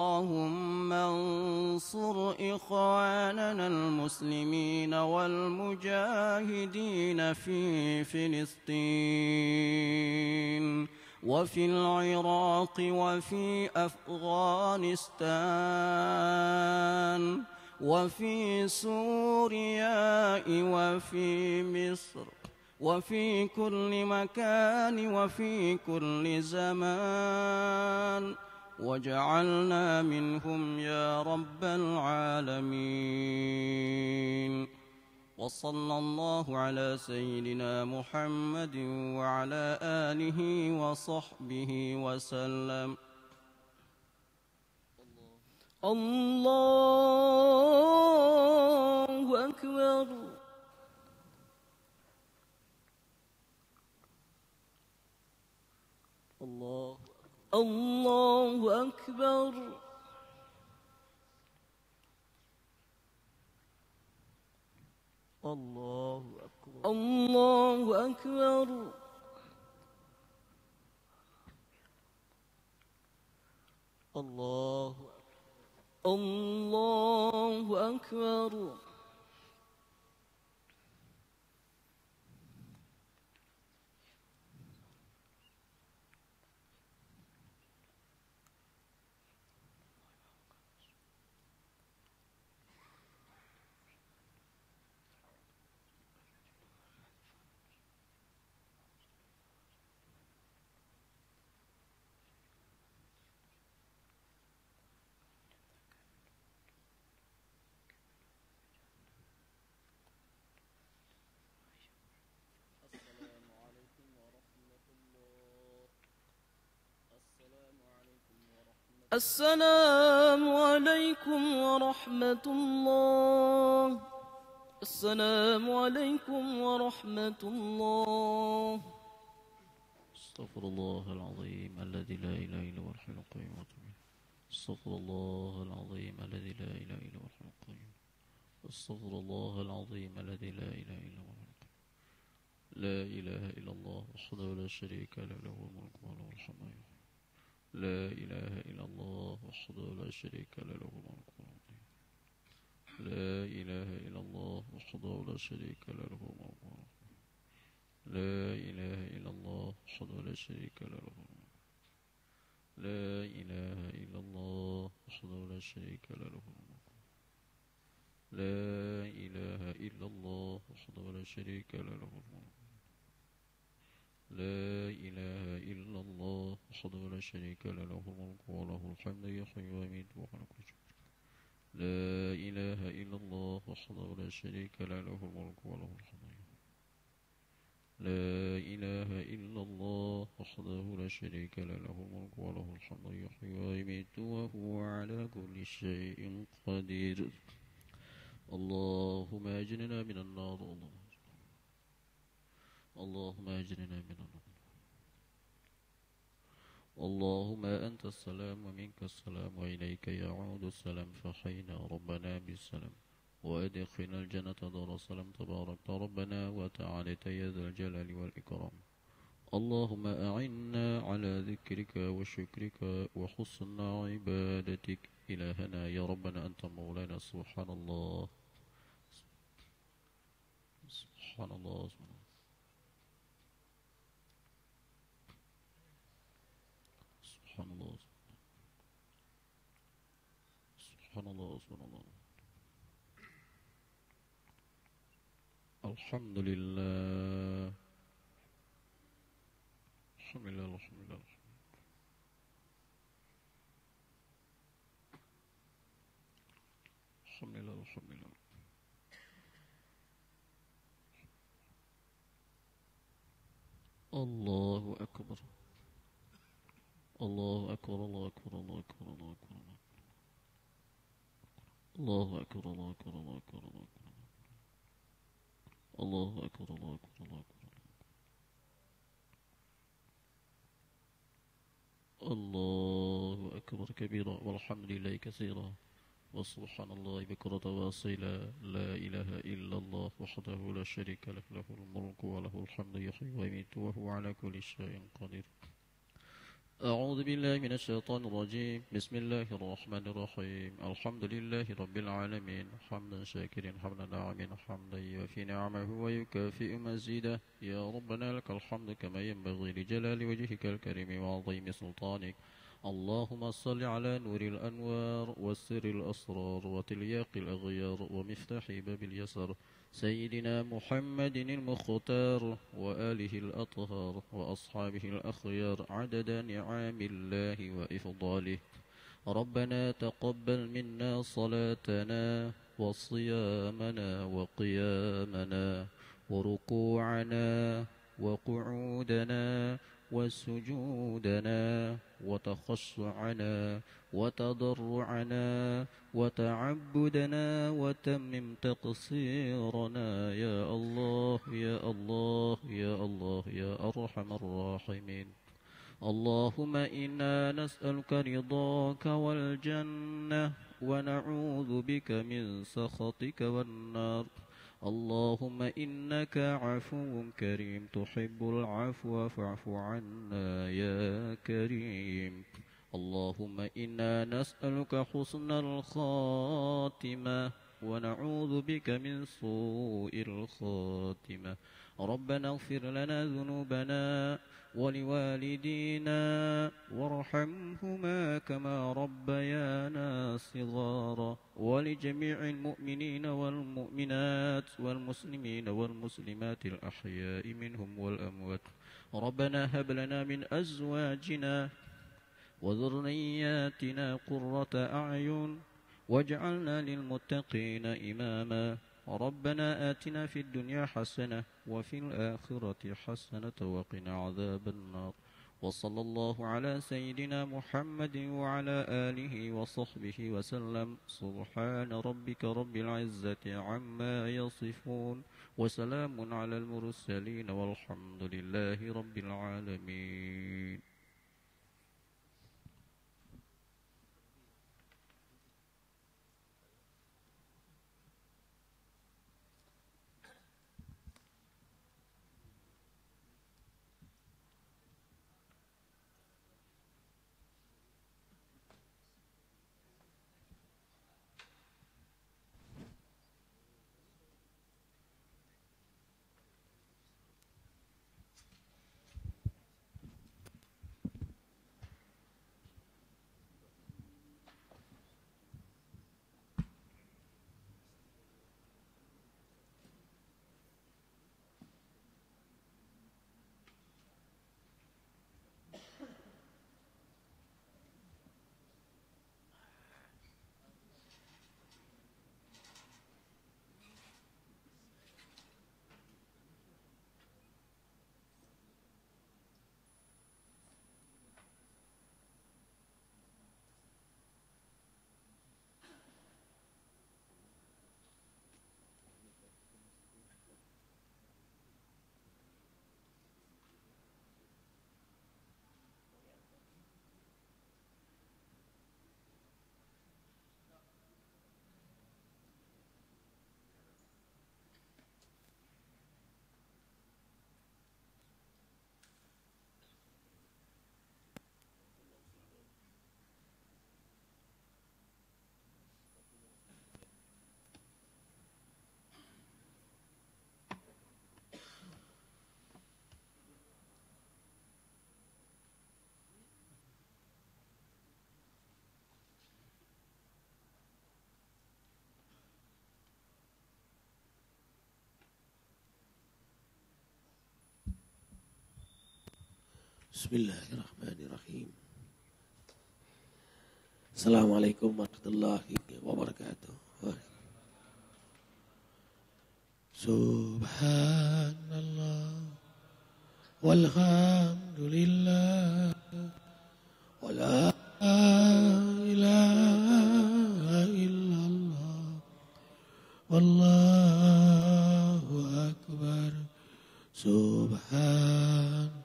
اللهم انصر إخواننا المسلمين والمجاهدين في فلسطين وفي العراق وفي أفغانستان وفي سوريا وفي مصر وفي كل مكان وفي كل زمان، واجعلنا منهم يا رب العالمين. وصلى الله على سيدنا محمد وعلى آله وصحبه وسلم. الله أكبر. الله أكبر. الله أكبر. الله أكبر. الله أكبر. السلام عليكم ورحمة الله. السلام عليكم ورحمة الله. استغفر الله العظيم الذي لا إله إلا هو الحي القيوم. استغفر الله العظيم الذي لا إله إلا هو الحي القيوم. استغفر الله العظيم الذي لا إله إلا هو الحي القيوم. لا إله إلا الله وحده لا شريك له، له الملك وله الحمد. لا إله إلا الله وحده لا شريك له، له الملك وله الحمد. لا إله إلا الله وحده لا شريك له، له الملك وله الحمد. لا إله إلا الله وحده لا شريك له، له الملك. لا إله إلا الله وحده لا شريك له، له الملك. لا إله إلا الله وحده لا شريك له، له الملك. لا إله إلا الله وحده لا شريك له، له الملك وله الحمد يحيي ويميت وهو على كل شيء. لا إله إلا الله وحده لا شريك له، له الملك وله الحمد. لا إله إلا الله وحده لا شريك له، له الملك وله الحمد يحيي ويميت وهو على كل شيء قدير. اللهم أجرنا من النار. اللهم أجرنا من النار. اللهم أنت السلام ومنك السلام وإليك يعود السلام، فحينا ربنا بالسلام وأدخلنا الجنة دار السلام. تبارك ربنا وتعالى يا ذا الجلال والإكرام. اللهم أعنا على ذكرك وشكرك وحسن عبادتك. إلهنا يا ربنا أنت مولانا. سبحان الله سبحان الله سبحان الله سبحان الله سبحان الله. الحمد لله الحمد لله الحمد لله الحمد لله الحمد لله. الله أكبر الله أكبر الله أكبر الله أكبر الله أكبر الله أكبر الله أكبر الله أكبر الله أكبر الله أكبر الله أكبر الله أكبر كبيرا والحمد لله كثيرا وسبحان الله بكرة واصيلا. لا إله إلا الله وحده لا شريك له، له الملك وله الحمد يحيي ويميت وهو على كل شيء قدير. أعوذ بالله من الشيطان الرجيم. بسم الله الرحمن الرحيم. الحمد لله رب العالمين، حمدا شاكرا حمدا ناعما، حمدا يوفي نعمه ويكافئ مزيده. يا ربنا لك الحمد كما ينبغي لجلال وجهك الكريم وعظيم سلطانك. اللهم صل على نور الأنوار والسر الأسرار وتلياق الأغيار ومفتاح باب اليسر سيدنا محمد المختار وآله الأطهار وأصحابه الأخيار عدد نعم الله وإفضاله. ربنا تقبل منا صلاتنا وصيامنا وقيامنا وركوعنا وقعودنا وسجودنا وتخشعنا وتضرعنا وتعبدنا وتمم تقصيرنا يا الله يا الله يا الله يا أرحم الراحمين. اللهم إنا نسألك رضاك والجنة ونعوذ بك من سخطك والنار. اللهم إنك عفو كريم تحب العفو فاعف عنا يا كريم. اللهم إنا نسألك حسن الخاتمة ونعوذ بك من سوء الخاتمة. ربنا اغفر لنا ذنوبنا ولوالدينا وارحمهما كما ربيانا صغارا ولجميع المؤمنين والمؤمنات والمسلمين والمسلمات الأحياء منهم والأموات. ربنا هب لنا من أزواجنا وذرياتنا قرة أعين واجعلنا للمتقين إماما. ربنا آتنا في الدنيا حسنة وفي الآخرة حسنة وقنا عذاب النار. وصلى الله على سيدنا محمد وعلى آله وصحبه وسلم. سبحان ربك رب العزة عما يصفون وسلام على المرسلين والحمد لله رب العالمين. Bismillahirrahmanirrahim. Assalamualaikum warahmatullahi wabarakatuh. Subhanallah walhamdulillah wala ilaha illallah wallahu akbar. Subhan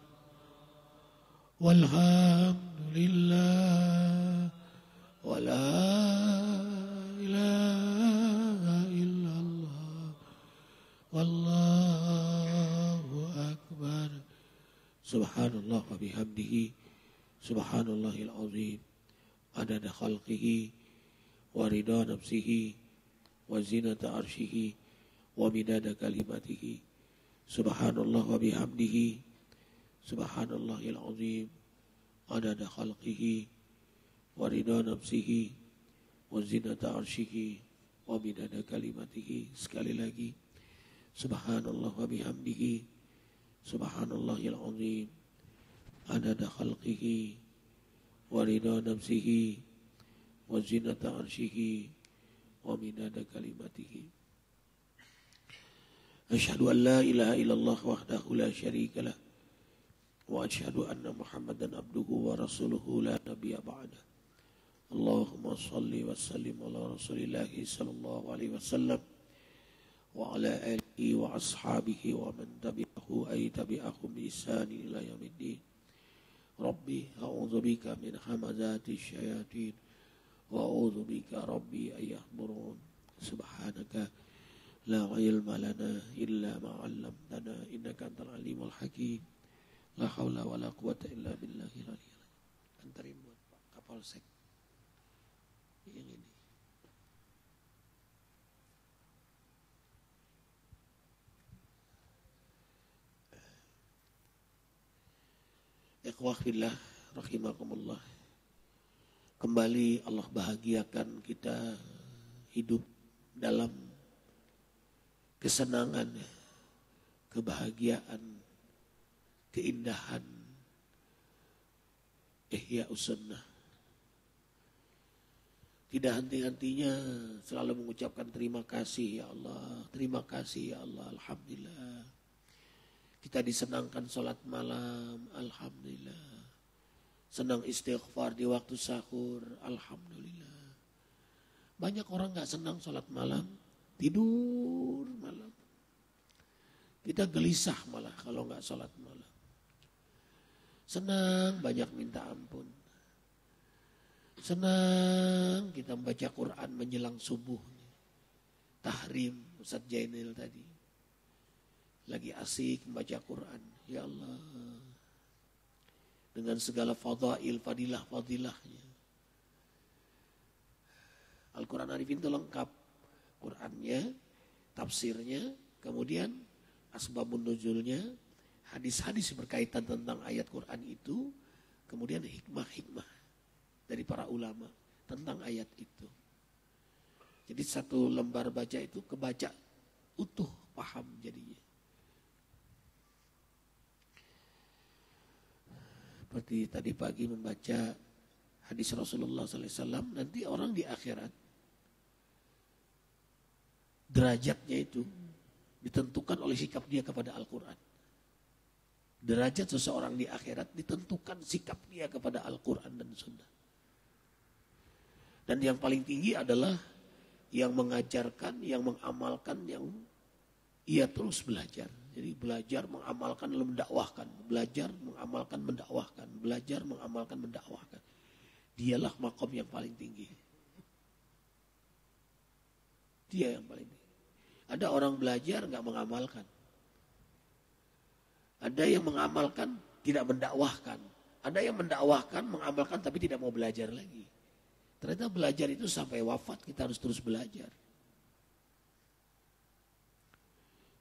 walhamdulillah wala ilaha illallah wallahu akbar. Subhanallah wa bihamdihi Subhanallahil azim adada khalqihi wa ridha nafsihi wa zinata arshihi wa midada kalimatihi. Subhanallah wa bihamdihi subhanallahil azim adada khalqihi wa ridha nafsihi wa zinata arshihi wa midada kalimatihi. Sekali lagi, subhanallah wa bihamdihi subhanallahil azim adada khalqihi wa ridha nafsihi wa zinata arshihi wa midada kalimatihi. Asyhadu an la ilaha illallah wahdahu la syarika lah wa asyhadu anna Muhammadan abduhu wa rasuluhu la nabiyya ba'dah. Allahumma salli wa sallim ala rasulillahi sallallahu alaihi wasallam wa ala alihi wa ashabihi wa man tabi'ahu ay tabi'ahum bi ihsani ila yaumiddin. Rabbi a'udzu bika min hamazati syayatin wa a'udzu bika rabbi ay yahdurun. Subhanaka la ilma lana illa ma 'allamtana innaka antal alimul hakim. La haula wala quwata illa billahil aliyyil azim. Antarin buat Pak Kapolsek yang ini. Ikhwah fillah rahimakumullah. Kembali Allah bahagiakan kita hidup dalam kesenangan, kebahagiaan, keindahan Ihya'us Sunnah. Tidak henti-hentinya selalu mengucapkan terima kasih ya Allah, terima kasih ya Allah, alhamdulillah. Kita disenangkan sholat malam, alhamdulillah. Senang istighfar di waktu sahur, alhamdulillah. Banyak orang gak senang sholat malam, tidur malam. Kita gelisah malah kalau gak sholat malam. Senang banyak minta ampun. Senang kita membaca Quran menjelang subuh. Tahrim Ustaz Jainil tadi. Lagi asik membaca Quran. Ya Allah. Dengan segala fadail, fadilah-fadilahnya. Al-Quran Arifin itu lengkap. Qurannya, tafsirnya, kemudian asbabun nuzulnya, hadis-hadis berkaitan tentang ayat Quran itu, kemudian hikmah-hikmah dari para ulama tentang ayat itu. Jadi satu lembar baca itu kebaca utuh, paham jadinya. Seperti tadi pagi membaca hadis Rasulullah SAW, nanti orang di akhirat derajatnya itu ditentukan oleh sikap dia kepada Al-Quran. Derajat seseorang di akhirat ditentukan sikap dia kepada Al-Quran dan Sunnah. Dan yang paling tinggi adalah yang mengajarkan, yang mengamalkan, yang ia terus belajar. Jadi belajar, mengamalkan, lalu mendakwahkan. Belajar, mengamalkan, mendakwahkan. Belajar, mengamalkan, mendakwahkan. Dialah makom yang paling tinggi. Dia yang paling tinggi. Ada orang belajar nggak mengamalkan. Ada yang mengamalkan, tidak mendakwahkan. Ada yang mendakwahkan, mengamalkan, tapi tidak mau belajar lagi. Ternyata belajar itu sampai wafat kita harus terus belajar.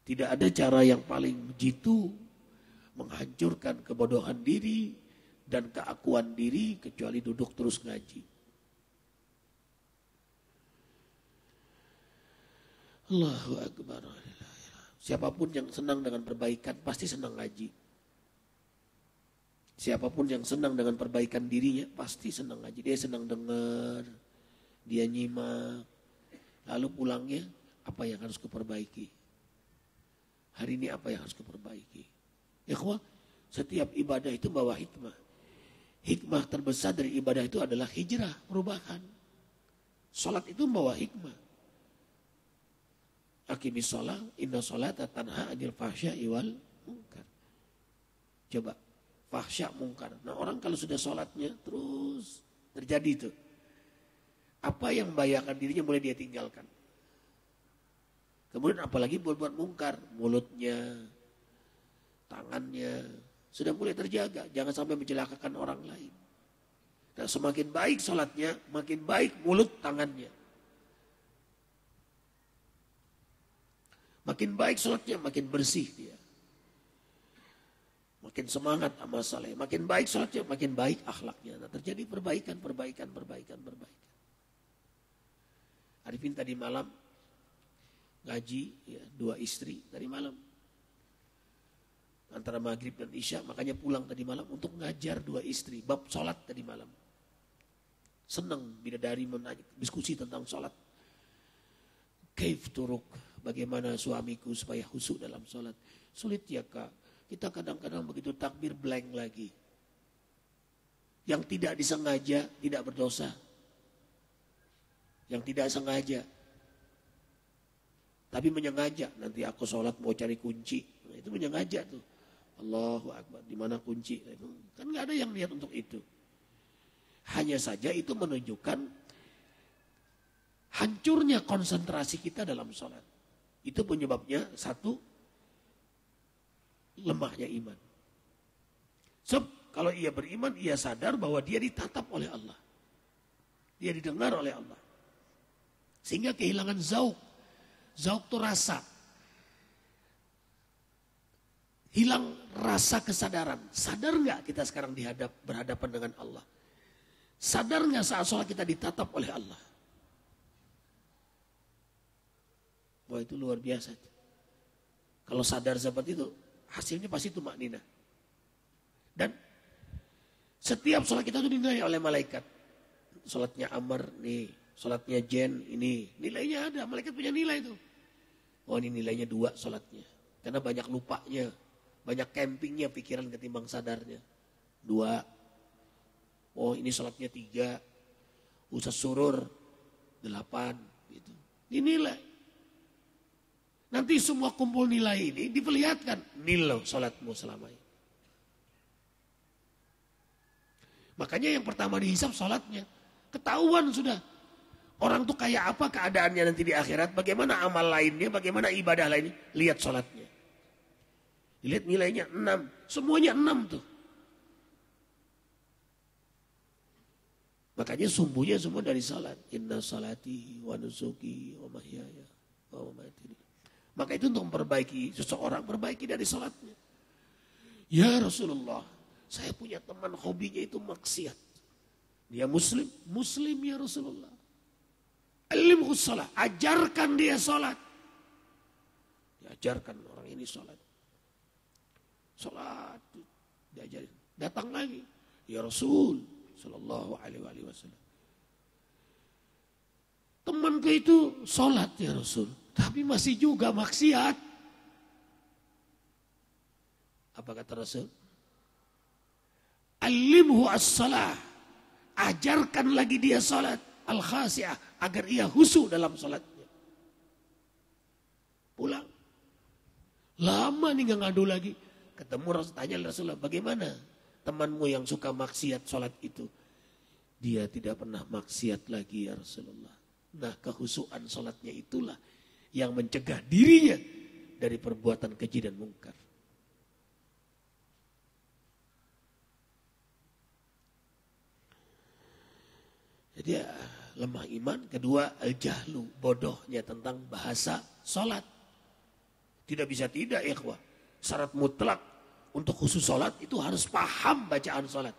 Tidak ada cara yang paling jitu menghancurkan kebodohan diri dan keakuan diri kecuali duduk terus ngaji. Allahu Akbar. Siapapun yang senang dengan perbaikan pasti senang ngaji. Siapapun yang senang dengan perbaikan dirinya pasti senang ngaji. Dia senang dengar, dia nyimak. Lalu pulangnya apa yang harus kuperbaiki? Hari ini apa yang harus kuperbaiki? Ikhwah, setiap ibadah itu bawa hikmah. Hikmah terbesar dari ibadah itu adalah hijrah, perubahan. Salat itu membawa hikmah. Aqimis shalah, inna sholata tanha 'anil fahsya'i wal munkar. Coba, fahsya munkar. Nah, orang kalau sudah sholatnya terus terjadi itu. Apa yang membahayakan dirinya mulai dia tinggalkan. Kemudian apalagi buat mungkar, mulutnya, tangannya sudah mulai terjaga, jangan sampai mencelakakan orang lain. Dan semakin baik sholatnya, makin baik mulut tangannya. Makin baik sholatnya, makin bersih dia. Makin semangat amal saleh. Makin baik sholatnya, makin baik akhlaknya. Nah, terjadi perbaikan. Arifin tadi malam ngaji, ya, 2 istri tadi malam. Antara maghrib dan isya, makanya pulang tadi malam untuk ngajar 2 istri. Bab sholat tadi malam. Senang bidadari diskusi tentang sholat. Kaif turuk, bagaimana suamiku supaya khusyuk dalam sholat. Sulit ya kak, kita kadang-kadang begitu takbir blank lagi. Yang tidak disengaja tidak berdosa. Yang tidak sengaja. Tapi menyengaja, nanti aku sholat mau cari kunci. Nah, itu menyengaja tuh. Allahu Akbar, di mana kunci? Kan nggak ada yang niat untuk itu. Hanya saja itu menunjukkan hancurnya konsentrasi kita dalam sholat. Itu penyebabnya satu, lemahnya iman. Sebab kalau ia beriman, ia sadar bahwa dia ditatap oleh Allah. Dia didengar oleh Allah. Sehingga kehilangan zauk. Zauk itu rasa. Hilang rasa kesadaran. Sadar nggak kita sekarang berhadapan dengan Allah? Sadar nggak saat sholat kita ditatap oleh Allah? Wah, itu luar biasa. Kalau sadar seperti itu, hasilnya pasti tumak nina. Dan setiap sholat kita itu dinilai oleh malaikat. Sholatnya Amr nih, sholatnya Jen ini, nilainya ada. Malaikat punya nilai itu. Oh, ini nilainya 2 sholatnya. Karena banyak lupanya. Banyak campingnya pikiran ketimbang sadarnya. 2. Oh, ini sholatnya 3. Ustaz surur 8. Gitu. Dinilai. Nanti semua kumpul nilai ini diperlihatkan. Nilai sholatmu selama ini. Makanya yang pertama dihisap sholatnya. Ketahuan sudah. Orang tuh kayak apa keadaannya nanti di akhirat. Bagaimana amal lainnya. Bagaimana ibadah lainnya. Lihat sholatnya. Lihat nilainya 6. Semuanya 6 tuh. Makanya sumbunya semua dari salat. Inna salati wa nusuki wa mahyaya wa mamati. Maka itu untuk memperbaiki seseorang, perbaiki dari salatnya. Ya Rasulullah, saya punya teman hobinya itu maksiat. Dia muslim. Muslim ya Rasulullah. Alimhu salat. Ajarkan dia salat. Diajarkan orang ini salat. Salat diajarin. Datang lagi. Ya Rasul sallallahu alaihi wasallam. Temanku itu salat ya Rasul. Tapi masih juga maksiat. Apa kata Rasul? Alimhu as-salah. Ajarkan lagi dia salat. Al-khasi'ah. Agar ia khusyuk dalam salatnya. Pulang. Lama nih gak ngadu lagi. Ketemu Rasul, tanya Rasulullah, bagaimana temanmu yang suka maksiat sholat itu? Dia tidak pernah maksiat lagi ya Rasulullah. Nah, kehusuan sholatnya itulah yang mencegah dirinya dari perbuatan keji dan mungkar. Jadi lemah iman. Kedua, al-jahlu, bodohnya tentang bahasa sholat. Tidak bisa tidak ikhwah. Syarat mutlak untuk khusus sholat itu harus paham bacaan sholat.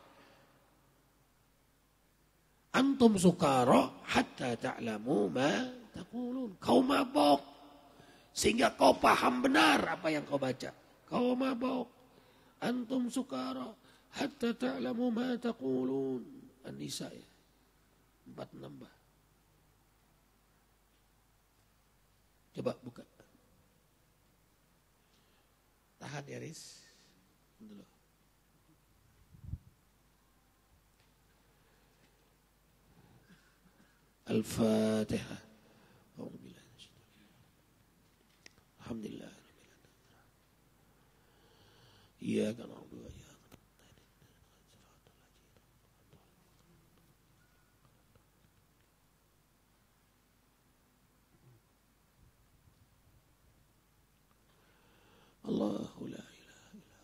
Antum sukara hatta ta'lamu ma taqulun. Kau mabok sehingga kau paham benar apa yang kau baca. Kau mabok. Antum sukara hatta ta'lamu ma taqulun. An-Nisa ya. 4 nambah. Coba buka. Tahan ya Riz. Dulu. Al-Fatihah. Alhamdulillah. Iyyaka na'budu wa iyyaka nasta'in. Allahu la ilaha illa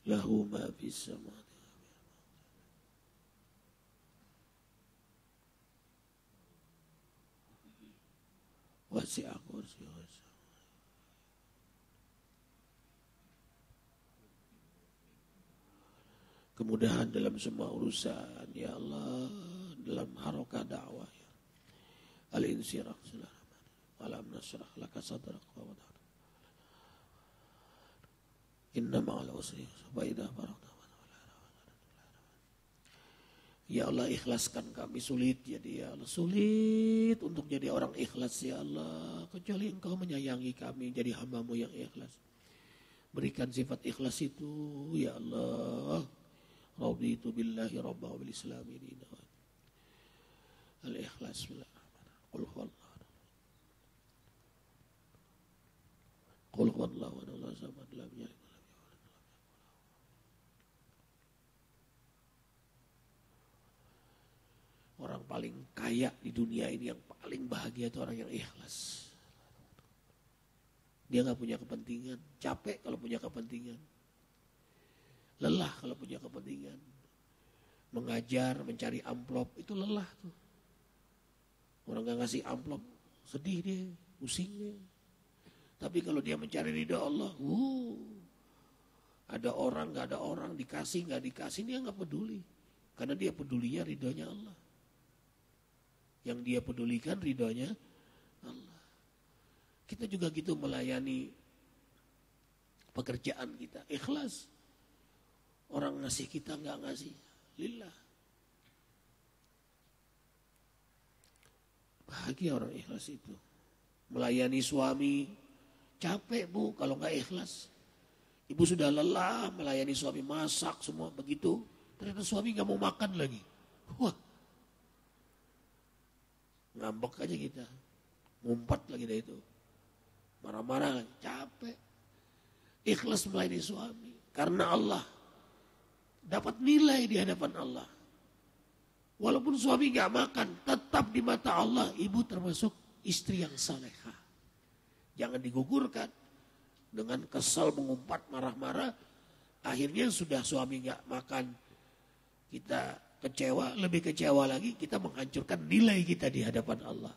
huwa lahu ma fis samawati wasi'a kursiyyuhu as-samawati. Kemudahan dalam semua urusan ya Allah, dalam harokah dakwah ya. Al-insyirah alam nasrah laka sadrak wa wada'na inna ma'al usri fa idza faragta. Ya Allah, ikhlaskan kami. Sulit jadi ya Allah, sulit untuk jadi orang ikhlas ya Allah, kecuali Engkau menyayangi kami jadi hamba-Mu yang ikhlas. Berikan sifat ikhlas itu ya Allah. Raditu billahi rabba wa bil islami dina. Al-ikhlas bismillahirrahmanirrahim. Qul huwallahu Qul huwallahu Allahu samad lam yalid. Orang paling kaya di dunia ini, yang paling bahagia itu orang yang ikhlas. Dia gak punya kepentingan, capek kalau punya kepentingan. Lelah kalau punya kepentingan. Mengajar, mencari amplop, itu lelah tuh. Orang gak ngasih amplop, sedih dia, pusing dia. Tapi kalau dia mencari ridha Allah, ada orang, gak ada orang, dikasih, gak dikasih, dia gak peduli. Karena dia pedulinya ridhonya Allah. Yang dia pedulikan ridhonya Allah. Kita juga gitu melayani pekerjaan kita, ikhlas. Orang ngasih kita nggak ngasih, lillah. Bahagia orang ikhlas itu. Melayani suami, capek bu kalau nggak ikhlas. Ibu sudah lelah melayani suami, masak semua begitu. Ternyata suami nggak mau makan lagi. Wah, ngambek aja kita, ngumpat lagi dari itu, marah-marah, capek. Ikhlas melayani suami karena Allah, dapat nilai di hadapan Allah. Walaupun suami gak makan, tetap di mata Allah ibu termasuk istri yang salehah. Jangan digugurkan dengan kesal, mengumpat, marah-marah. Akhirnya sudah suami gak makan, kita kecewa, lebih kecewa lagi, kita menghancurkan nilai kita di hadapan Allah.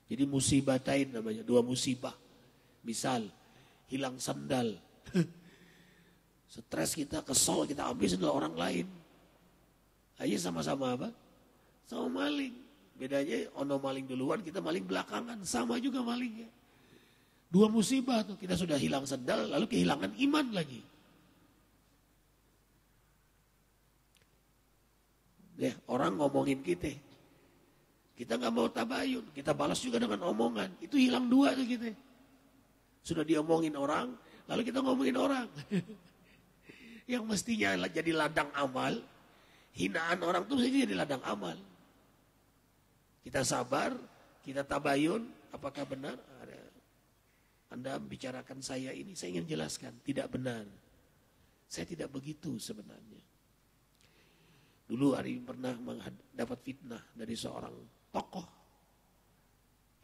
Jadi musibatain namanya, dua musibah. Misal, hilang sandal. Stres kita, kesal, kita ambil sandal orang lain. Ayo sama-sama apa? Sama maling. Bedanya ono maling duluan, kita maling belakangan. Sama juga malingnya. Dua musibah tuh, kita sudah hilang sandal, lalu kehilangan iman lagi. Ya, orang ngomongin kita nggak mau tabayun, kita balas juga dengan omongan, itu hilang dua tuh kita. Sudah diomongin orang, lalu kita ngomongin orang. Yang mestinya jadi ladang amal, hinaan orang tuh saja jadi ladang amal. Kita sabar, kita tabayun, apakah benar? Anda membicarakan saya ini, saya ingin jelaskan, tidak benar. Saya tidak begitu sebenarnya. Dulu Arifin pernah mendapat fitnah dari seorang tokoh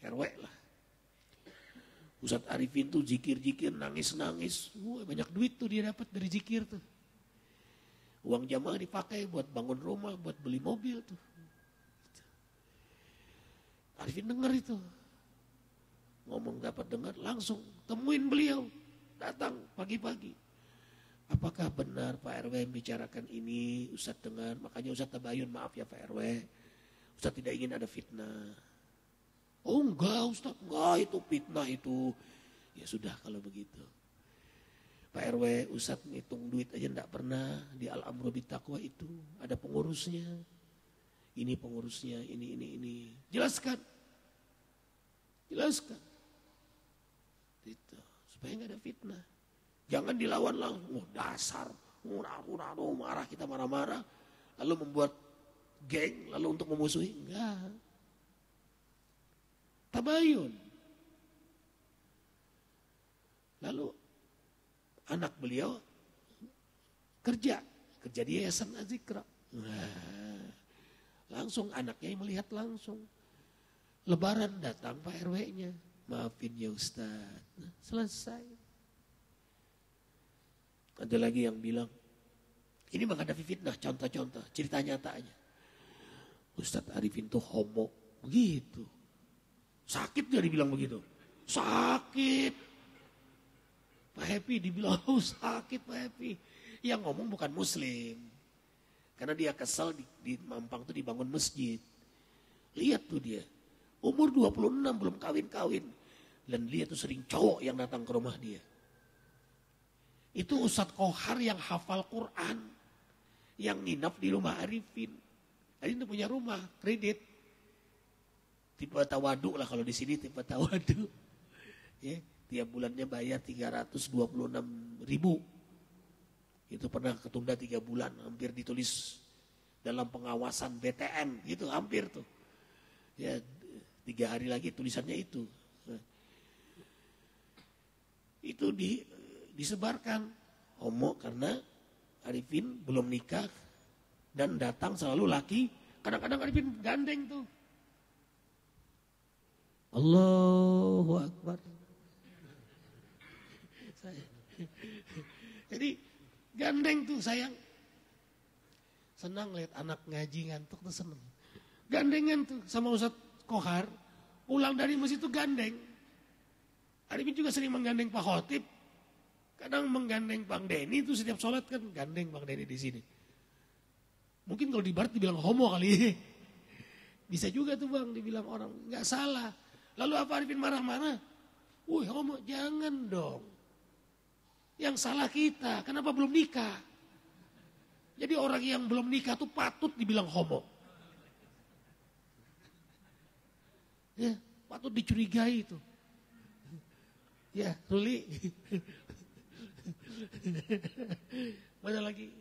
RW lah. Ustadz Arifin tuh zikir-zikir, nangis-nangis. Banyak duit tuh dia dapat dari zikir tuh. Uang jamaah dipakai buat bangun rumah, buat beli mobil tuh. Arifin dengar itu. Ngomong dapat dengar, langsung temuin beliau. Datang pagi-pagi. Apakah benar Pak RW membicarakan ini, Ustadz dengar, makanya Ustadz tabayun, maaf ya Pak RW, Ustadz tidak ingin ada fitnah. Oh enggak Ustadz, enggak itu fitnah itu. Ya sudah kalau begitu. Pak RW, Ustadz ngitung duit aja enggak pernah, di Al-Amru Bittaqwa itu ada pengurusnya. Ini pengurusnya, ini. Jelaskan. Gitu, supaya enggak ada fitnah. Jangan dilawan langsung, dasar, marah, kita marah-marah, lalu membuat geng, lalu untuk memusuhi, enggak. Tabayun. Lalu anak beliau kerja di Yayasan Az-Zikra. Nah, langsung anaknya melihat langsung. Lebaran datang Pak RW-nya, maafin ya Ustadz, nah, selesai. Ada lagi yang bilang, ini menghadapi fitnah, contoh-contoh, cerita nyata aja. Ustadz Arifin tuh homo, begitu. Sakit gak dibilang begitu? Sakit. Pak Happy dibilang, oh sakit Pak Happy. Yang ngomong bukan muslim. Karena dia kesal di Mampang tuh dibangun masjid. Lihat tuh dia, umur 26 belum kawin-kawin. Dan dia tuh sering cowok yang datang ke rumah dia. Itu Ustadz Kohar yang hafal Quran. Yang nginap di rumah Arifin. Arifin punya rumah, kredit. Tipe tawaduk lah kalau di sini tipe tawaduk. Ya, tiap bulannya bayar 326.000. Itu pernah ketunda 3 bulan, hampir ditulis dalam pengawasan BTN, gitu hampir tuh. Ya, 3 hari lagi tulisannya itu. Itu disebarkan homo karena Arifin belum nikah dan datang selalu laki. Kadang-kadang Arifin gandeng tuh. Allahu Akbar. Jadi gandeng tuh sayang. Senang lihat anak ngaji ngantuk tuh seneng. Gandengan tuh sama Ustadz Kohar. Pulang dari masjid tuh gandeng. Arifin juga sering menggandeng Pak Khotib. Kadang menggandeng Bang Denny itu setiap sholat kan gandeng Bang Denny di sini. Mungkin kalau di barat dibilang homo kali. Bisa juga tuh Bang dibilang orang. Nggak salah. Lalu apa Arifin marah-marah? Wih homo, jangan dong. Yang salah kita, kenapa belum nikah? Jadi orang yang belum nikah tuh patut dibilang homo. Ya, patut dicurigai itu. Ya, Ruli. Mana lagi?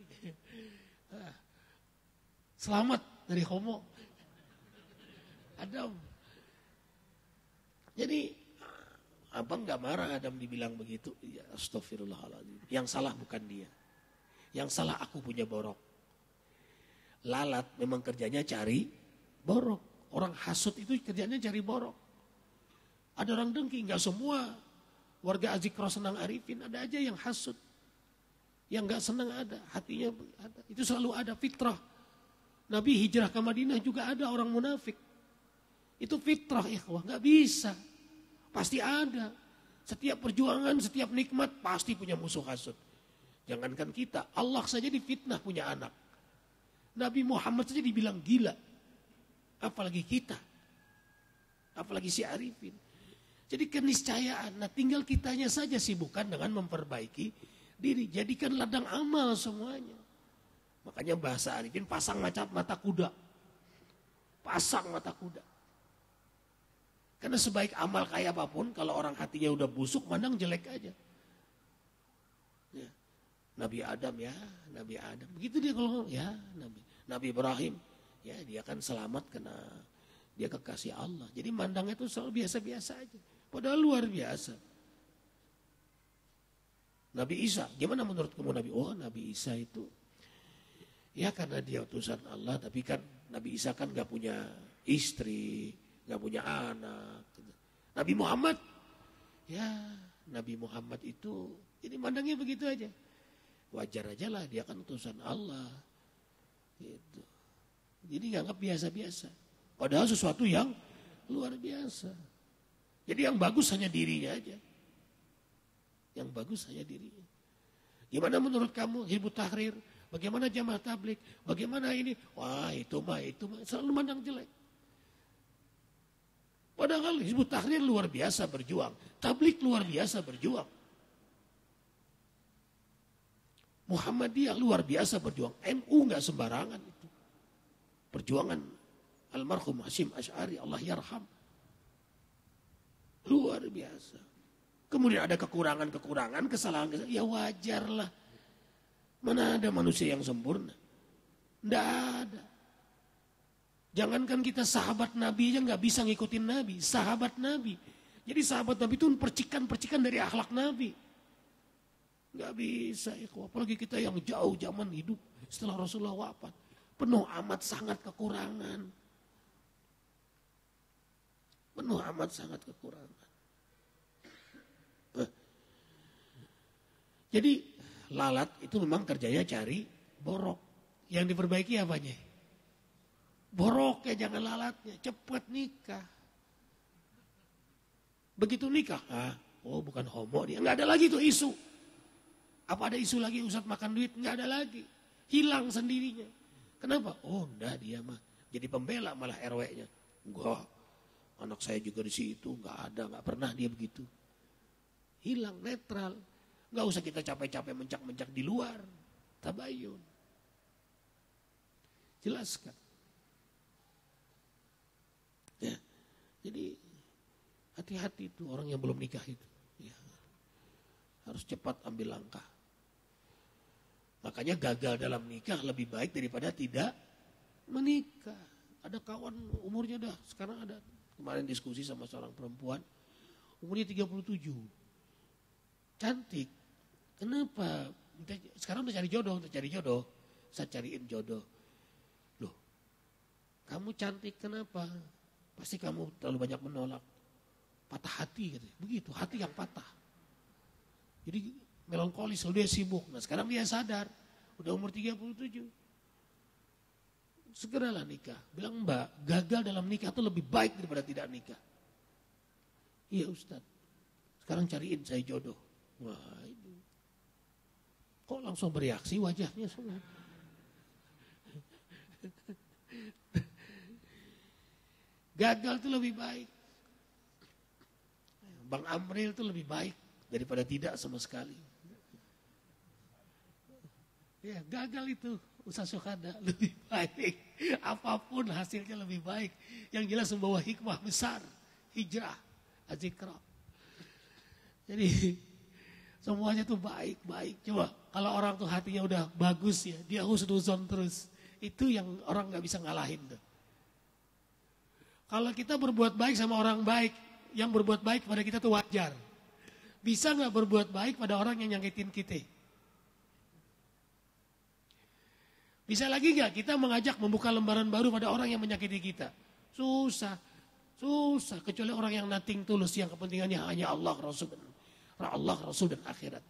Selamat dari homo. Adam. Jadi abang gak marah Adam dibilang begitu. Ya, astagfirullahaladzim. Yang salah bukan dia. Yang salah aku punya borok. Lalat memang kerjanya cari borok. Orang hasut itu kerjanya cari borok. Ada orang dengki, gak semua warga Azikro senang Arifin. Ada aja yang hasut. Yang gak senang ada, hatinya ada. Itu selalu ada fitrah. Nabi hijrah ke Madinah juga ada orang munafik. Itu fitrah ikhwah, gak bisa. Pasti ada. Setiap perjuangan, setiap nikmat pasti punya musuh hasut. Jangankan kita, Allah saja difitnah punya anak. Nabi Muhammad saja dibilang gila. Apalagi kita. Apalagi si Arifin. Jadi keniscayaan, nah tinggal kitanya saja sibukkan dengan memperbaiki diri. Jadikan ladang amal semuanya. Makanya bahasa Arifin pasang mata kuda. Pasang mata kuda. Karena sebaik amal kayak apapun, kalau orang hatinya udah busuk, mandang jelek aja. Ya. Nabi Adam ya, Nabi Adam. Begitu dia kalau ya, Nabi Ibrahim, ya dia kan selamat karena dia kekasih Allah. Jadi mandangnya itu selalu biasa-biasa aja. Padahal luar biasa. Nabi Isa, gimana menurut kamu Nabi? Oh Nabi Isa itu, ya karena dia utusan Allah, tapi kan Nabi Isa kan gak punya istri, gak punya anak. Nabi Muhammad, ya Nabi Muhammad itu, ini mandangnya begitu aja. Wajar aja lah, dia kan utusan Allah. Gitu. Jadi nganggap biasa-biasa. Padahal sesuatu yang luar biasa. Jadi yang bagus hanya dirinya aja. Yang bagus hanya dirinya. Gimana menurut kamu Hizbut Tahrir? Bagaimana Jamaah Tabligh? Bagaimana ini? Wah itu mah. Selalu mandang jelek. Padahal Hizbut Tahrir luar biasa berjuang. Tabligh luar biasa berjuang. Muhammadiyah luar biasa berjuang. NU nggak sembarangan itu. Perjuangan almarhum Hasyim Asy'ari, Allah yarham. Luar biasa. Kemudian ada kekurangan, kesalahan. Ya wajar lah. Mana ada manusia yang sempurna? Tidak ada. Jangankan kita sahabat Nabi aja nggak bisa ngikutin Nabi. Sahabat Nabi. Jadi sahabat Nabi itu percikan-percikan dari akhlak Nabi. Nggak bisa. Apalagi kita yang jauh zaman hidup setelah Rasulullah wafat. Penuh amat sangat kekurangan. Penuh amat sangat kekurangan. Jadi lalat itu memang kerjanya cari borok. Yang diperbaiki apanya? Boroknya, jangan lalatnya. Cepat nikah. Begitu nikah, oh bukan homo dia. Nggak ada lagi tuh isu. Apa ada isu lagi Ustadz makan duit? Nggak ada lagi. Hilang sendirinya. Kenapa? Oh enggak, dia mah jadi pembela malah RW-nya. Enggak, anak saya juga di situ. Nggak ada, nggak pernah dia begitu. Hilang, netral. Nggak usah kita capek-capek mencak-mencak di luar. Tabayun. Jelaskan. Ya, jadi hati-hati itu orang yang belum nikah itu. Ya, harus cepat ambil langkah. Makanya gagal dalam nikah lebih baik daripada tidak menikah. Ada kawan umurnya dah, sekarang ada kemarin diskusi sama seorang perempuan, umurnya 37. Cantik. Kenapa? Sekarang udah cari jodoh. Saya cariin jodoh. Loh, kamu cantik kenapa? Pasti kamu terlalu banyak menolak. Patah hati katanya. Begitu, hati yang patah. Jadi melankolis, dia sibuk. Nah sekarang dia sadar, udah umur 37. Segeralah nikah. Bilang Mbak, gagal dalam nikah itu lebih baik daripada tidak nikah. Iya Ustadz, sekarang cariin saya jodoh. Wah ini. Kok langsung bereaksi wajahnya semua. Gagal itu lebih baik. Bang Amril itu lebih baik daripada tidak sama sekali. Ya gagal itu Ustaz Syuhada lebih baik. Apapun hasilnya lebih baik. Yang jelas membawa hikmah besar. Hijrah, azikra. Jadi semuanya tuh baik-baik. Coba kalau orang tuh hatinya udah bagus ya, dia husnuzon terus. Itu yang orang gak bisa ngalahin tuh. Kalau kita berbuat baik sama orang baik, yang berbuat baik pada kita tuh wajar. Bisa gak berbuat baik pada orang yang nyakitin kita? Bisa lagi gak kita mengajak membuka lembaran baru pada orang yang menyakiti kita? Susah. Kecuali orang yang nothing tulus, yang kepentingannya hanya Allah, Rasul dan akhirat.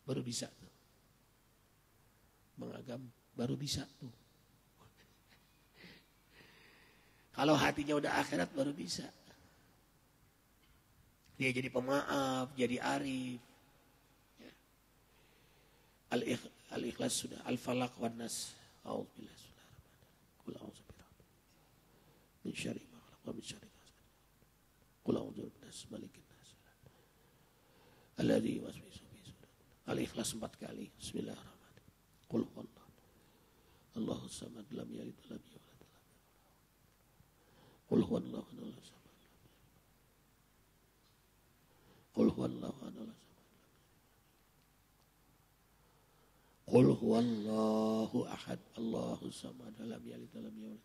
Baru bisa tuh. Mengagam, baru bisa tuh. Kalau hatinya udah akhirat baru bisa. Dia jadi pemaaf, jadi arif. Ya. Al-ikhlas sudah. Al-falaq wan nas. A'udzubillah. Qul a'udzu birabbil min syarri ma khalaq wa min syarri ghasiqin. Qul a'udzu birabbin nas, malikin nas. Alladzi yuwaswisu fi sudur. Al-ikhlas 4 kali. Bismillahirrahmanirrahim. Qul huwallahu. Allahus samad, lam yalid wa lam yulad. Qul huwallahu ahad. Qul huwallahu ahad. Qul huwallahu ahad. Allahus samad, lam yalid wa lam yulad.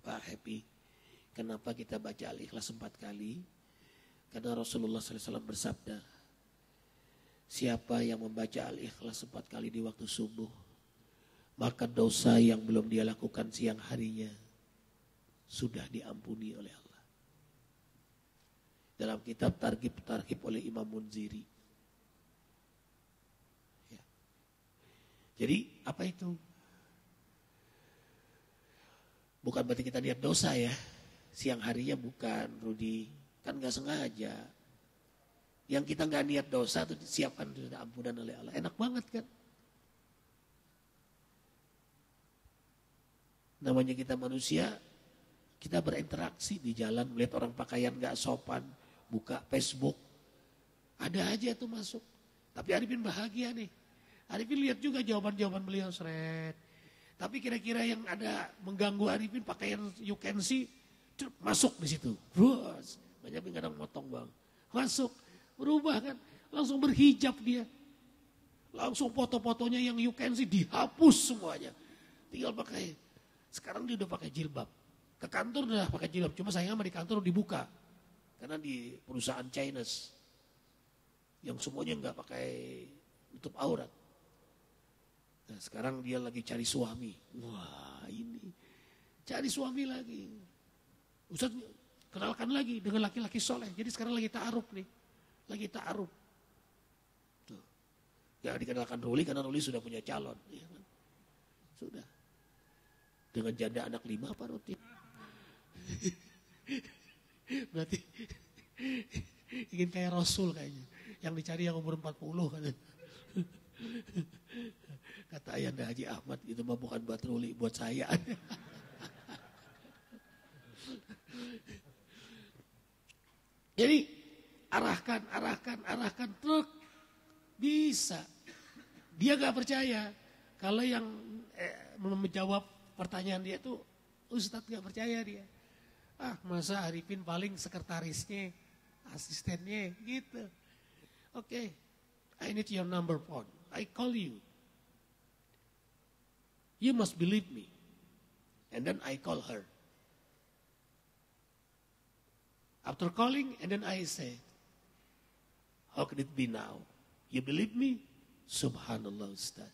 Pak Happy, kenapa kita baca Al-Ikhlas 4 kali? Karena Rasulullah SAW bersabda, siapa yang membaca Al-Ikhlas 4 kali di waktu subuh, maka dosa yang belum dia lakukan siang harinya sudah diampuni oleh Allah. Dalam kitab Targhib oleh Imam Munziri. Ya. Jadi apa itu? Bukan berarti kita niat dosa ya. Siang harinya bukan, Rudi. Kan gak sengaja. Yang kita gak niat dosa itu disiapkan sudah ampunan oleh Allah. Enak banget kan? Namanya kita manusia, kita berinteraksi di jalan, melihat orang pakaian gak sopan, buka Facebook. Ada aja tuh masuk. Tapi Arifin bahagia nih. Arifin lihat juga jawaban-jawaban beliau, seret. Tapi kira-kira yang ada mengganggu Arifin pakaian you can see, masuk di situ. Terus banyak yang kadang motong bang. Masuk, berubah kan. Langsung berhijab dia. Langsung foto-fotonya yang you can see dihapus semuanya. Tinggal pakai. Sekarang dia udah pakai jilbab. Ke kantor udah pakai jilbab. Cuma sayangnya di kantor dibuka. Karena di perusahaan Chinese. Yang semuanya nggak pakai tutup aurat. Nah sekarang dia lagi cari suami. Wah ini. Cari suami lagi. Ustaz Kenalkan lagi dengan laki-laki soleh. Jadi sekarang lagi ta'aruf nih. Lagi ta'aruf. Tuh. Ya dikenalkan Ruli karena Ruli sudah punya calon. Ya kan? Sudah. Dengan janda anak 5 apa rutin? Berarti ingin kayak Rasul kayaknya. Yang dicari yang umur 40 kan. Kata Ayanda Haji Ahmad, itu mah bukan buat Ruli, buat saya. Jadi arahkan truk. Bisa. Dia gak percaya. Kalau yang menjawab pertanyaan dia tuh, Ustadz gak percaya dia. Masa Arifin paling sekretarisnya, asistennya gitu. Oke, I need your number phone. I call you. You must believe me. And then I call her. After calling, and then I say, how can it be now? You believe me? Subhanallah Ustaz.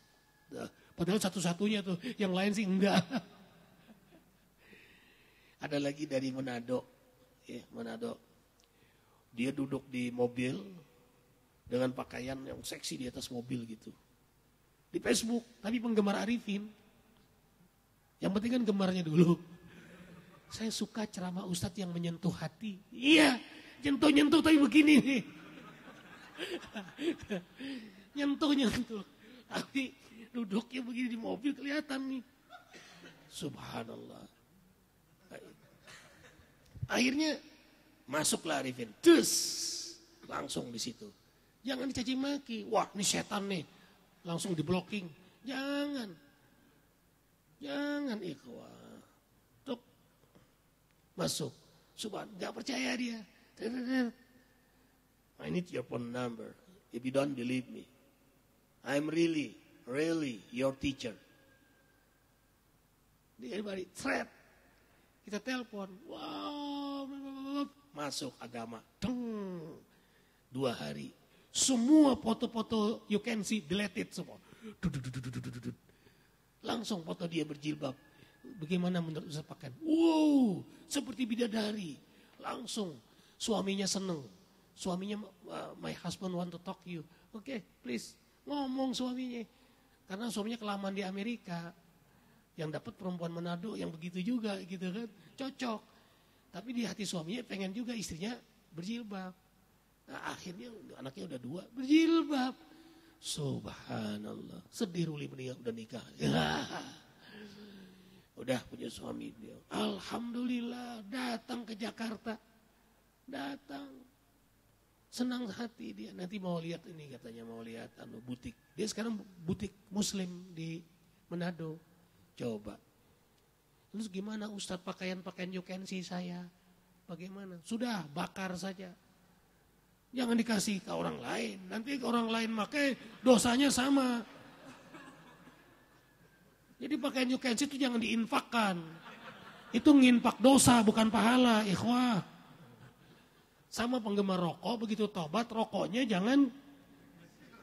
Padahal satu-satunya tuh, yang lain sih enggak. Ada lagi dari Manado. Manado. Dia duduk di mobil dengan pakaian yang seksi di atas mobil gitu. Di Facebook, tapi penggemar Arifin. Yang penting kan gemarnya dulu. Saya suka ceramah Ustadz yang menyentuh hati. Iya, nyentuh-nyentuh tapi begini nih. Nyentuh-nyentuh. Tapi duduknya begini di mobil kelihatan nih. Subhanallah. Akhirnya masuklah Arifin. Langsung di situ. Jangan dicaci maki. Wah, ini setan nih. Langsung di blocking. Jangan ikhwah. Tuk. Masuk. Subhan, gak percaya dia. I need your phone number. If you don't believe me, I'm really your teacher. Dia balik, threat. Kita telepon. Wow, masuk agama. 2 hari. Semua foto-foto you can see deleted semua. Langsung foto dia berjilbab. Bagaimana menurut Ustaz pakaian? Wow, seperti bidadari. Langsung suaminya seneng. Suaminya, my husband want to talk to you. Oke, please. Ngomong suaminya. Karena suaminya kelamaan di Amerika. Yang dapat perempuan Manado yang begitu juga gitu kan. Cocok. Tapi di hati suaminya pengen juga istrinya berjilbab. Nah, akhirnya anaknya udah 2 berjilbab. Subhanallah. Sedih Ruli udah nikah. Udah punya suami dia. Alhamdulillah datang ke Jakarta. Datang. Senang hati dia. Nanti mau lihat ini katanya mau lihat butik. Dia sekarang butik muslim di Manado. Coba. Terus gimana Ustadz pakaian-pakaian you can see saya? Bagaimana? Sudah bakar saja. Jangan dikasih ke orang lain. Nanti ke orang lain pakai dosanya sama. Jadi pakaian you can see itu jangan diinfakkan. Itu nginfak dosa bukan pahala, ikhwah. Sama penggemar rokok, begitu tobat rokoknya jangan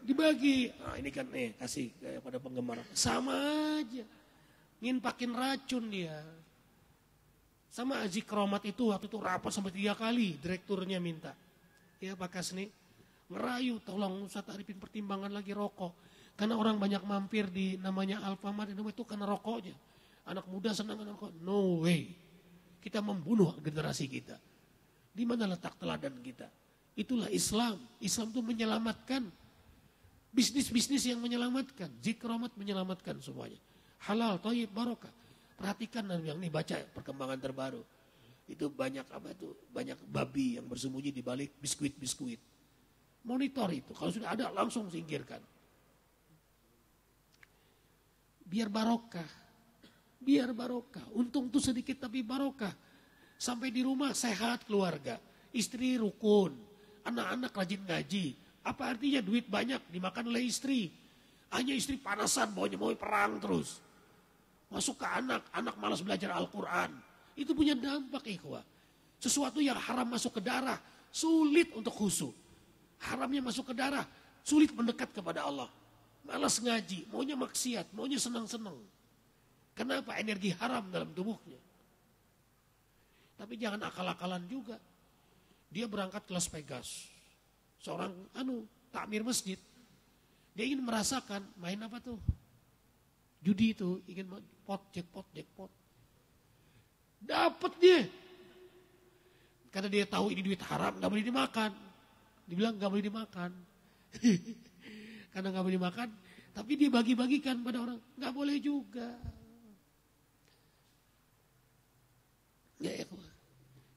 dibagi. Nah ini kan kasih pada penggemar. Sama aja. Nginfakin racun dia. Sama Aji Kromat itu waktu itu rapat sampai 3 kali direkturnya minta. Ya Pak Kasni, ngerayu tolong Ustadz Arifin pertimbangan lagi rokok. Karena orang banyak mampir di namanya Alfamart itu karena rokoknya. Anak muda senang dengan rokok. No way. Kita membunuh generasi kita. Di mana letak teladan kita? Itulah Islam. Islam itu menyelamatkan. Bisnis-bisnis yang menyelamatkan. Zikromat menyelamatkan semuanya. Halal, thayyib, barokah. Perhatikan yang ini baca perkembangan terbaru. Itu banyak banyak babi yang bersembunyi di balik biskuit-biskuit. Monitor itu, kalau sudah ada langsung singkirkan. Biar barokah. Biar barokah. Untung tuh sedikit tapi barokah. Sampai di rumah sehat keluarga. Istri rukun. Anak-anak rajin ngaji. Apa artinya duit banyak dimakan oleh istri. Hanya istri panasan mau perang terus. Masuk ke anak malas belajar Al-Quran. Itu punya dampak ikhwah. Sesuatu yang haram masuk ke darah, sulit untuk khusyuk. Haramnya masuk ke darah, sulit mendekat kepada Allah. Malas ngaji, maunya maksiat, maunya senang-senang. Kenapa? Energi haram dalam tubuhnya. Tapi jangan akal-akalan juga. Dia berangkat ke Las Vegas. Seorang takmir masjid. Dia ingin merasakan main apa tuh? Judi itu, ingin jackpot. Dapat dia. Karena dia tahu ini duit haram, gak boleh dimakan. Dibilang gak boleh dimakan. Karena gak boleh dimakan, tapi dia bagi-bagikan pada orang. Gak boleh juga. Ya,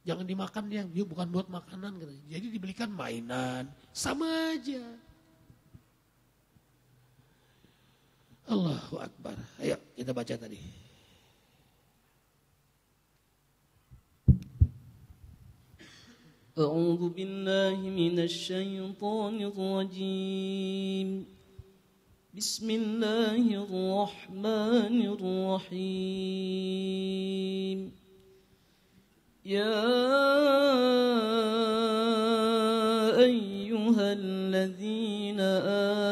jangan dimakan dia bukan buat makanan. Jadi dibelikan mainan, sama aja. Allahu Akbar. Ayo kita baca tadi. أعوذ بالله من الشيطان الرجيم بسم الله الرحمن الرحيم يا أيها الذين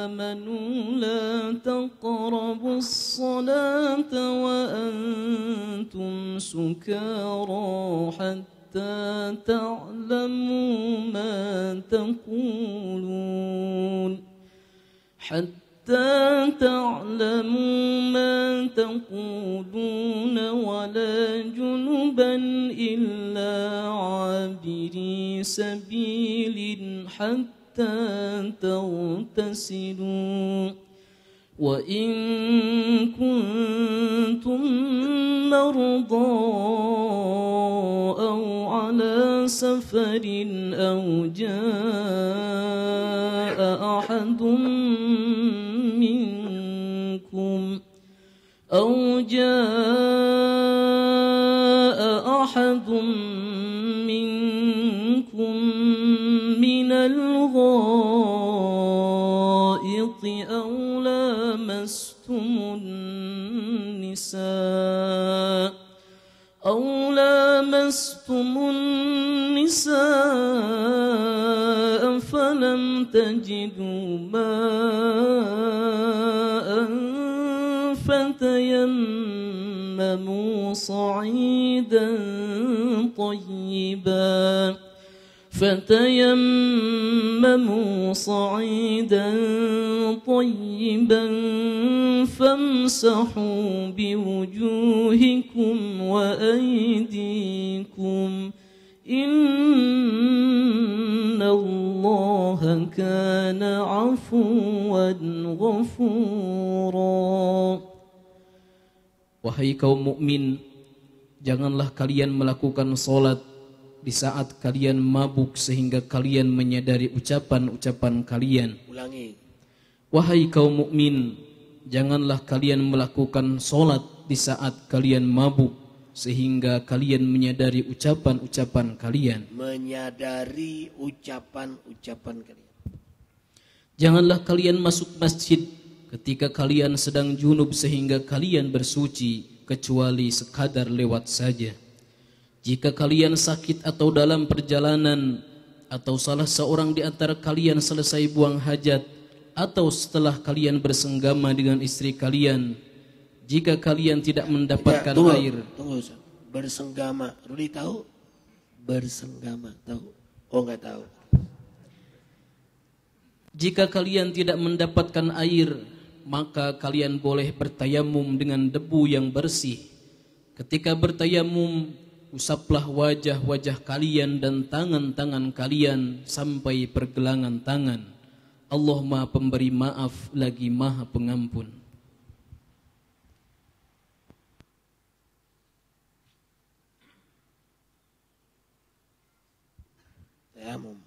آمنوا لا تقربوا الصلاة وأنتم سكارى حتى تعلموا ما تقولون ولا جنبا إلا عابري سبيل حتى تغتسلوا وإن كنتم مرضى أو على سفر أو جاء أحد منكم من الغائط أو لامستم النساء فلم تجدوا ماء فتيمموا صعيدا طيبا فامسحوا بوجوهكم وأيديكم إن الله كان عفوا غفورا. Wahai kaum mukmin, janganlah kalian melakukan salat di saat kalian mabuk sehingga kalian menyadari ucapan-ucapan kalian. Ulangi. Wahai kaum mukmin, janganlah kalian melakukan salat di saat kalian mabuk sehingga kalian menyadari ucapan-ucapan kalian. Menyadari ucapan-ucapan kalian. Janganlah kalian masuk masjid ketika kalian sedang junub sehingga kalian bersuci kecuali sekadar lewat saja. Jika kalian sakit atau dalam perjalanan atau salah seorang di antara kalian selesai buang hajat atau setelah kalian bersenggama dengan istri kalian, jika kalian tidak mendapatkan air. Tunggu, bersenggama. Rudi tahu? Bersenggama, tahu? Oh, enggak tahu. Jika kalian tidak mendapatkan air, maka kalian boleh bertayamum dengan debu yang bersih. Ketika bertayamum, usaplah wajah-wajah kalian dan tangan-tangan kalian sampai pergelangan tangan. Allah Maha Pemberi maaf lagi Maha Pengampun. Tayamum.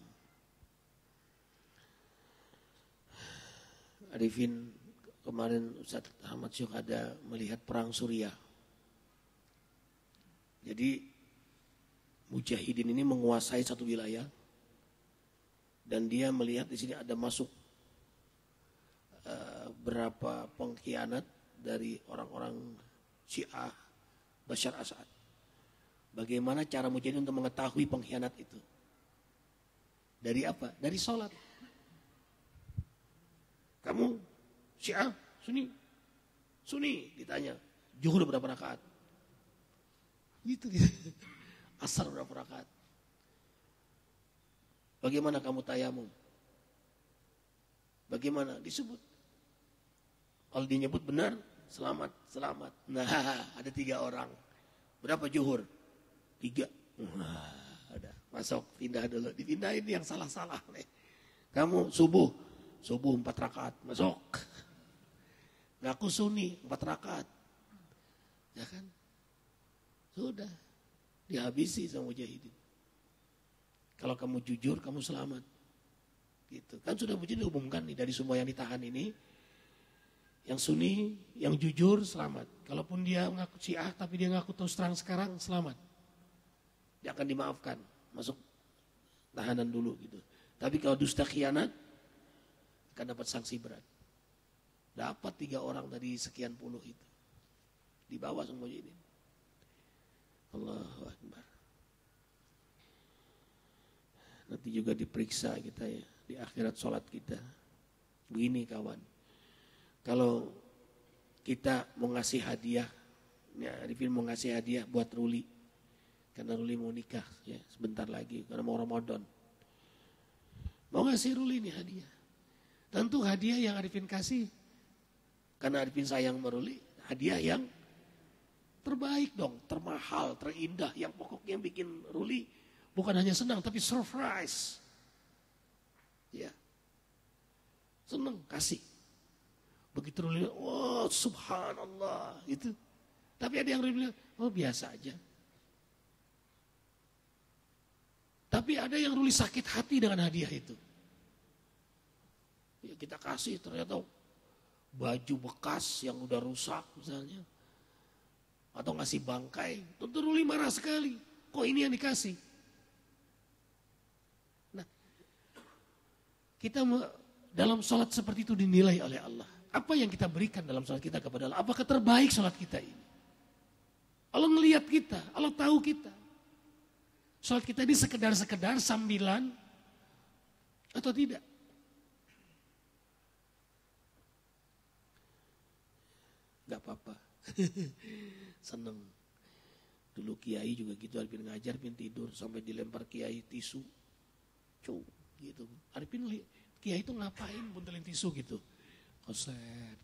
Arifin, kemarin Ustaz Ahmad Syuk ada melihat perang Suriah. Jadi mujahidin ini menguasai satu wilayah dan dia melihat di sini ada masuk berapa pengkhianat dari orang-orang Syiah Bashar Assad. Bagaimana cara mujahidin untuk mengetahui pengkhianat itu? Dari apa? Dari sholat. Kamu Syiah, Sunni ditanya, zuhur berapa rakaat? Gitu dia. Asar berapa rakaat? Bagaimana kamu tayamum? Bagaimana? Disebut. Kalau dia nyebut benar, selamat, selamat. Nah, ada 3 orang. Berapa zuhur? 3. Nah, ada. Masuk, pindah dulu. Dipindahin yang salah-salah nih. Kamu subuh 4 rakaat, masuk. Ngaku sunni 4 rakaat. Ya kan? Sudah. Dihabisi sama mujahidin. Kalau kamu jujur, kamu selamat. Gitu. Kan sudah mujahidin diumumkan nih dari semua yang ditahan ini. Yang sunni, yang jujur, selamat. Kalaupun dia ngaku Syiah, tapi dia ngaku terus terang sekarang, selamat. Dia akan dimaafkan. Masuk tahanan dulu gitu. Tapi kalau dusta khianat, akan dapat sanksi berat. Dapat 3 orang dari sekian puluh itu. Dibawa semua ini. Allahu Akbar. Nanti juga diperiksa kita ya. Di akhirat sholat kita. Begini kawan. Kalau kita mau ngasih hadiah. Ya, Arifin mau ngasih hadiah buat Ruli. Karena Ruli mau nikah ya, sebentar lagi. Karena mau Ramadan. Mau ngasih Ruli ini hadiah. Tentu hadiah yang Arifin kasih. Karena Arifin sayang sama Ruli. Hadiah yang terbaik dong. Termahal, terindah. Yang pokoknya bikin Ruli bukan hanya senang tapi surprise. Ya. Senang, kasih. Begitu Ruli, oh subhanallah. Gitu. Tapi ada yang Ruli bilang, oh biasa aja. Tapi ada yang Ruli sakit hati dengan hadiah itu. Ya, kita kasih ternyata baju bekas yang udah rusak misalnya. Atau ngasih bangkai. Tentu Ruli marah sekali. Kok ini yang dikasih? Nah, kita dalam sholat seperti itu dinilai oleh Allah. Apa yang kita berikan dalam sholat kita kepada Allah? Apakah terbaik sholat kita ini? Allah ngelihat kita, Allah tahu kita. Sholat kita ini sekedar sambilan atau tidak? Gak apa-apa. Seneng. Dulu kiai juga gitu, Arifin ngajar, Arifin tidur sampai dilempar kiai tisu. Cuh, gitu. Arifin kiai itu ngapain buntelin tisu gitu? Koset.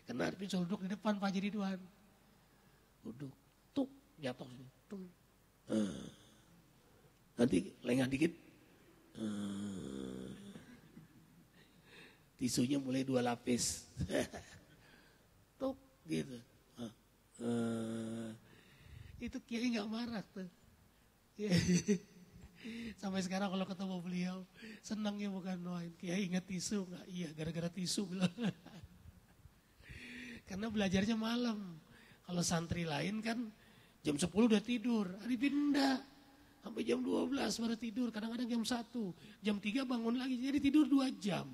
Karena Arifin selalu duduk di depan Pak Haji Ridwan. Duduk, tuk, jatuh. Tuk. Nanti lengah dikit. Tisunya mulai 2 lapis. Tuk, gitu. Itu kiai gak marah tuh. Sampai sekarang kalau ketemu beliau, senangnya bukan doain. Kiai ingat tisu nggak? Iya, gara-gara tisu bilang. Karena belajarnya malam. Kalau santri lain kan jam 10 udah tidur. Arifin enggak. Sampai jam 12 baru tidur. Kadang-kadang jam 1. Jam 3 bangun lagi. Jadi tidur 2 jam.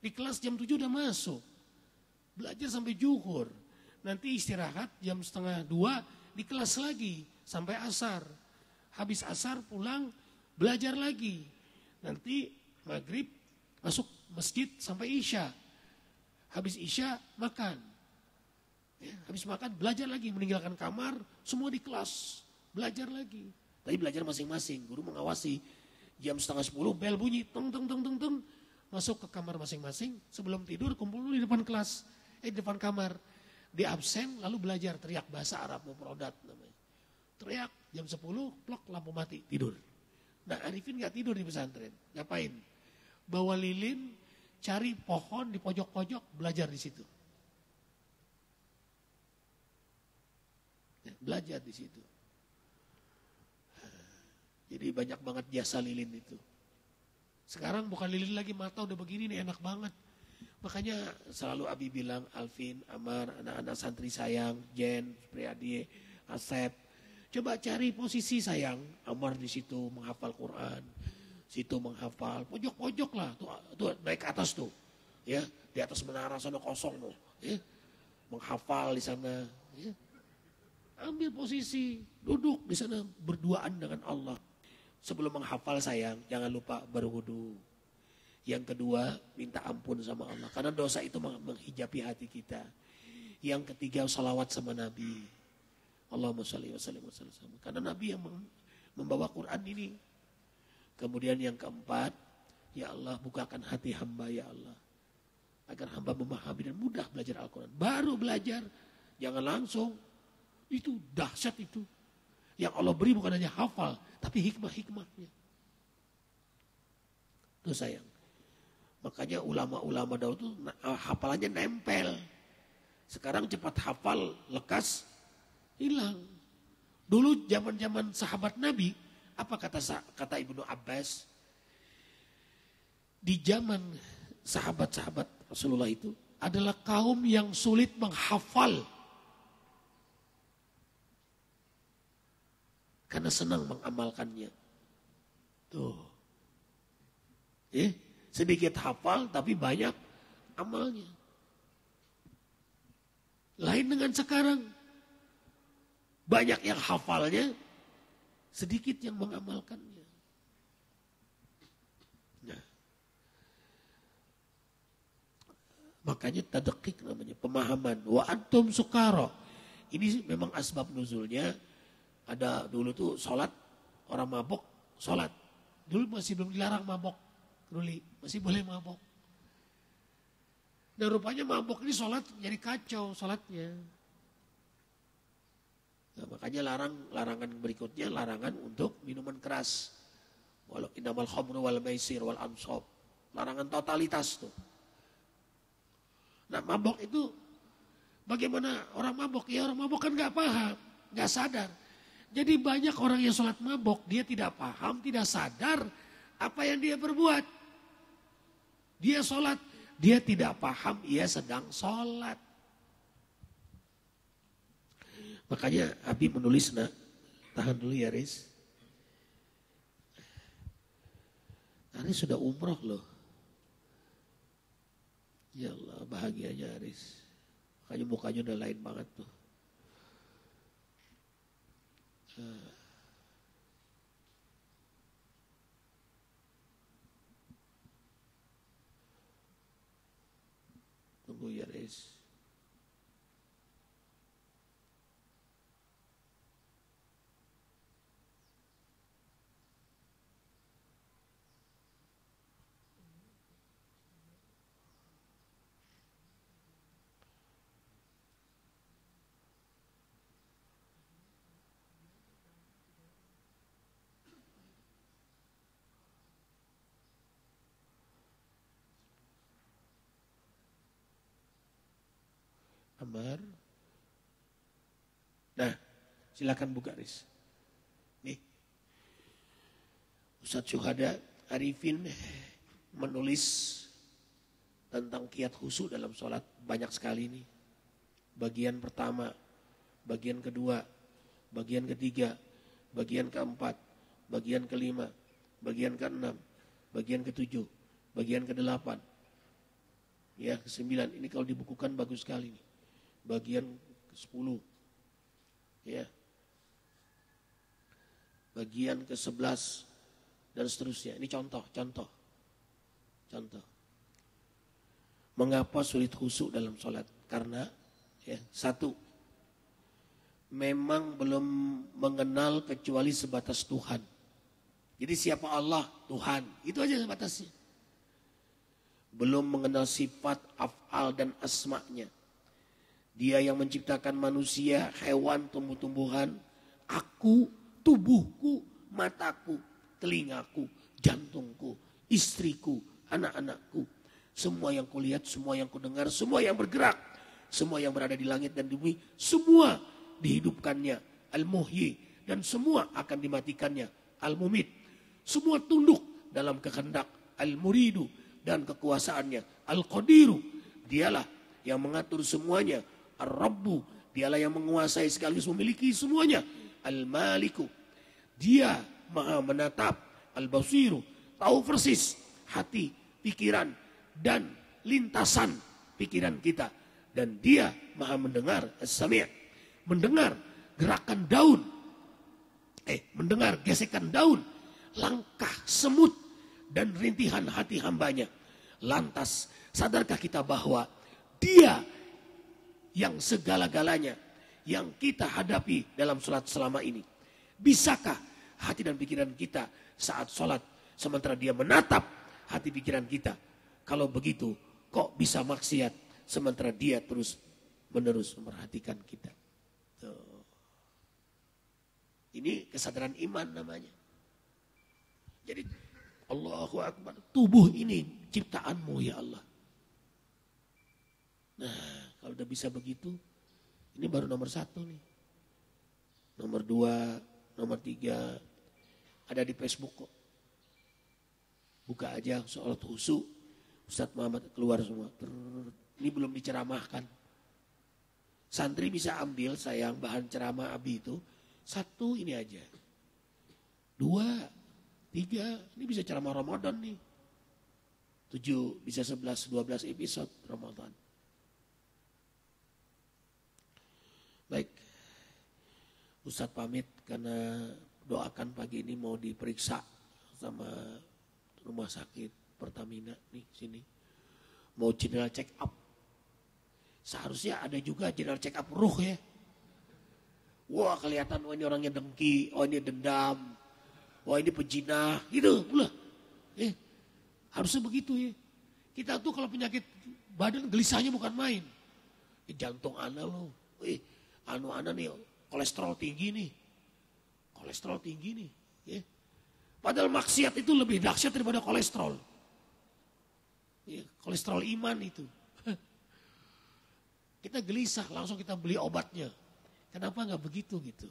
Di kelas jam 7 udah masuk. Belajar sampai zuhur. Nanti istirahat jam 1:30 di kelas lagi. Sampai asar. Habis asar pulang belajar lagi. Nanti maghrib masuk masjid sampai isya. Habis isya makan. Ya, habis makan belajar lagi, meninggalkan kamar, semua di kelas. Belajar lagi. Tapi belajar masing-masing, guru mengawasi. Jam 9:30 bel bunyi, teng. Masuk ke kamar masing-masing, sebelum tidur kumpul di depan kelas. Di depan kamar. Di absen lalu belajar, teriak bahasa Arab, mufradat namanya. Teriak, jam 10, plok, lampu mati, tidur. Nah Arifin gak tidur di pesantren, ngapain? Bawa lilin, cari pohon di pojok-pojok, belajar di situ. Ya, belajar di situ. Jadi banyak banget jasa lilin itu. Sekarang bukan lilin lagi, mata udah begini nih, enak banget. Makanya selalu Abi bilang, Alvin, Amar, anak-anak santri sayang, Jen, Priyadi, Asep, coba cari posisi sayang, Amar di situ menghafal Quran, situ menghafal, pojok-pojok lah, tuh naik ke atas tuh, ya di atas menara sana kosong tuh, ya menghafal di sana, ya. Ambil posisi, duduk di sana berduaan dengan Allah. Sebelum menghafal sayang, jangan lupa berwudu. Yang kedua, minta ampun sama Allah, karena dosa itu menghijabi hati kita. Yang ketiga, salawat sama Nabi. Allahumma sholli wa sallim wa sallam. Karena Nabi yang membawa Quran ini. Kemudian yang keempat, ya Allah bukakan hati hamba ya Allah. Agar hamba memahami dan mudah belajar Al-Quran. Baru belajar, jangan langsung. Itu dahsyat itu. Yang Allah beri bukan hanya hafal, tapi hikmah-hikmahnya. Itu sayang. Makanya ulama-ulama dahulu itu hafalannya nempel. Sekarang cepat hafal, lekas, hilang. Dulu zaman-zaman sahabat Nabi, apa kata Ibnu Abbas? Di zaman sahabat-sahabat Rasulullah itu adalah kaum yang sulit menghafal. Karena senang mengamalkannya. Tuh. Sedikit hafal tapi banyak amalnya. Lain dengan sekarang. Banyak yang hafalnya, sedikit yang mengamalkannya. Nah. Makanya tadqiq namanya, pemahaman. Wa antum sukara. Ini memang asbab nuzulnya. Ada dulu tuh sholat, orang mabok, sholat. Dulu masih belum dilarang mabok. Dulu masih boleh mabok. Dan rupanya mabok ini sholat jadi kacau sholatnya. Nah, makanya larangan berikutnya, larangan untuk minuman keras. Walau innamal khamru wal maisir wal ansab. Larangan totalitas tuh. Nah mabok itu bagaimana orang mabok? Ya orang mabok kan gak paham, gak sadar. Jadi banyak orang yang sholat mabok, dia tidak paham, tidak sadar apa yang dia perbuat. Dia sholat, dia tidak paham, ia sedang sholat. Makanya Abi menulis, tahan dulu ya Riz. Aris sudah umroh loh. Ya Allah, bahagianya Aris. Makanya mukanya udah lain banget tuh. Tunggu ya Aris. Amar. Nah, silakan buka Riz. Nih. Ustadz Syuhada Arifin menulis tentang kiat khusyuk dalam sholat banyak sekali nih. Bagian pertama, bagian kedua, bagian ketiga, bagian keempat, bagian kelima, bagian keenam, bagian ketujuh, bagian kedelapan, ya ke-9. Ini kalau dibukukan bagus sekali nih. Bagian ke-10, ya, bagian ke-11 dan seterusnya. Ini contoh. Mengapa sulit khusyuk dalam sholat? Karena ya, satu, memang belum mengenal kecuali sebatas Tuhan. Jadi siapa Allah? Tuhan. Itu aja sebatasnya. Belum mengenal sifat, af'al dan asma'nya. Dia yang menciptakan manusia, hewan, tumbuh-tumbuhan, aku, tubuhku, mataku, telingaku, jantungku, istriku, anak-anakku. Semua yang kulihat, semua yang kudengar, semua yang bergerak, semua yang berada di langit dan di bumi, semua dihidupkannya, al-muhyi, dan semua akan dimatikannya, al-mumit. Semua tunduk dalam kehendak, al-muridu, dan kekuasaannya, al-qadiru. Dialah yang mengatur semuanya, Ar-Rabbu, dialah yang menguasai sekaligus memiliki semuanya. Al-Maliku, dia maha menatap. Al-Basiru, tahu persis hati, pikiran, dan lintasan pikiran kita. Dan dia maha mendengar. As-Sami', mendengar gerakan daun. Mendengar gesekan daun, langkah semut, dan rintihan hati hambanya. Lantas, sadarkah kita bahwa dia yang segala-galanya, yang kita hadapi dalam sholat selama ini? Bisakah hati dan pikiran kita saat sholat sementara dia menatap hati pikiran kita? Kalau begitu kok bisa maksiat sementara dia terus menerus memperhatikan kita? Tuh. Ini kesadaran iman namanya. Jadi Allahu Akbar, tubuh ini ciptaanmu ya Allah. Nah kalau udah bisa begitu, ini baru nomor 1 nih. Nomor 2, nomor 3, ada di Facebook kok. Buka aja sholat khusyuk, Ustadz Muhammad keluar semua. Ini belum diceramahkan. Santri bisa ambil sayang bahan ceramah Abi itu. 1 ini aja. 2, 3, ini bisa ceramah Ramadan nih. 7, bisa 11, 12 episode Ramadan. Baik, Ustadz pamit karena doakan pagi ini mau diperiksa sama rumah sakit Pertamina nih sini. Mau general check up. Seharusnya ada juga general check up ruh ya. Wah kelihatan, oh ini orangnya dengki, oh ini dendam, wah ini pejinah, gitu pula. Harusnya begitu ya. Kita tuh kalau penyakit badan gelisahnya bukan main. Jantung ana loh, ana nih kolesterol tinggi nih. Kolesterol tinggi nih. Ya. Padahal maksiat itu lebih dahsyat daripada kolesterol. Ya, kolesterol iman itu. Kita gelisah langsung kita beli obatnya. Kenapa nggak begitu gitu?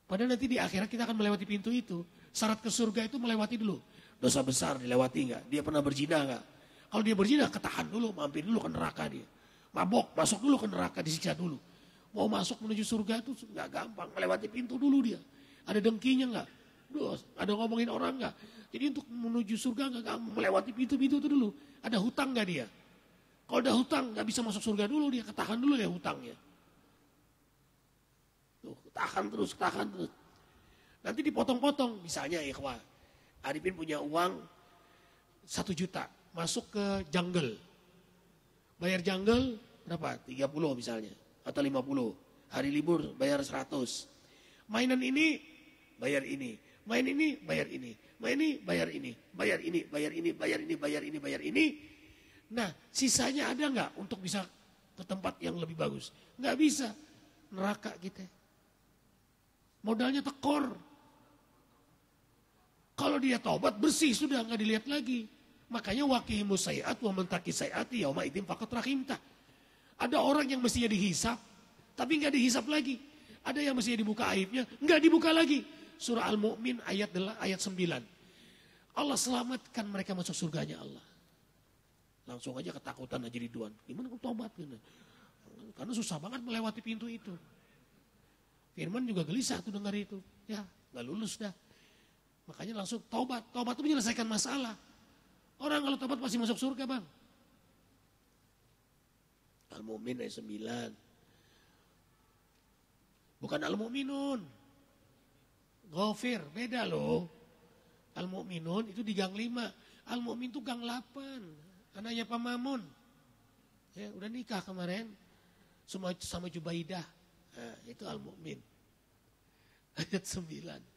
Padahal nanti di akhirat kita akan melewati pintu itu. Syarat ke surga itu melewati dulu. Dosa besar dilewati nggak? Dia pernah berzina nggak? Kalau dia berzina ketahan dulu, mampir dulu ke neraka dia. Mabok, masuk dulu ke neraka, disiksa dulu. Mau masuk menuju surga itu nggak gampang, melewati pintu dulu dia. Ada dengkinya nggak? Ada ngomongin orang nggak? Jadi untuk menuju surga nggak gampang, melewati pintu-pintu itu dulu. Ada hutang nggak dia? Kalau ada hutang nggak bisa masuk surga dulu dia, ketahan dulu ya hutangnya. Tuh, tahan terus. Nanti dipotong-potong, misalnya ikhwah, Arifin punya uang 1 juta, masuk ke jungle. Bayar jungle berapa? 30 misalnya, atau 50. Hari libur bayar 100. Mainan ini, bayar ini. Main ini, bayar ini. Main ini, bayar ini. Bayar ini, bayar ini, bayar ini, bayar ini, bayar ini. Nah, sisanya ada nggak untuk bisa ke tempat yang lebih bagus? Nggak bisa. Neraka kita. Modalnya tekor. Kalau dia taubat bersih sudah nggak dilihat lagi. Makanya waqihimus sayiat wa man taqi sayiati yauma idzin faqad rahimta. Ada orang yang mestinya dihisap tapi nggak dihisap lagi. Ada yang mestinya dibuka aibnya, nggak dibuka lagi. Surah Al-Mu'min ayat 9. Allah selamatkan mereka masuk surganya Allah. Langsung aja ketakutan aja Ridwan. Gimana kau tobat? Karena susah banget melewati pintu itu. Firman juga gelisah tuh dengar itu. Ya, nggak lulus dah. Makanya langsung taubat. Taubat itu menyelesaikan masalah. Orang kalau taubat pasti masuk surga, Bang. Al-Mu'min ayat 9. Bukan Al-Mu'minun. Ghafir, beda loh. Al-Mu'minun itu di gang 5. Al-Mu'min itu gang 8. Anaknya Pak Mamun. Ya, udah nikah kemarin. Sama Jubaidah. Nah, itu Al-Mu'min. Ayat 9.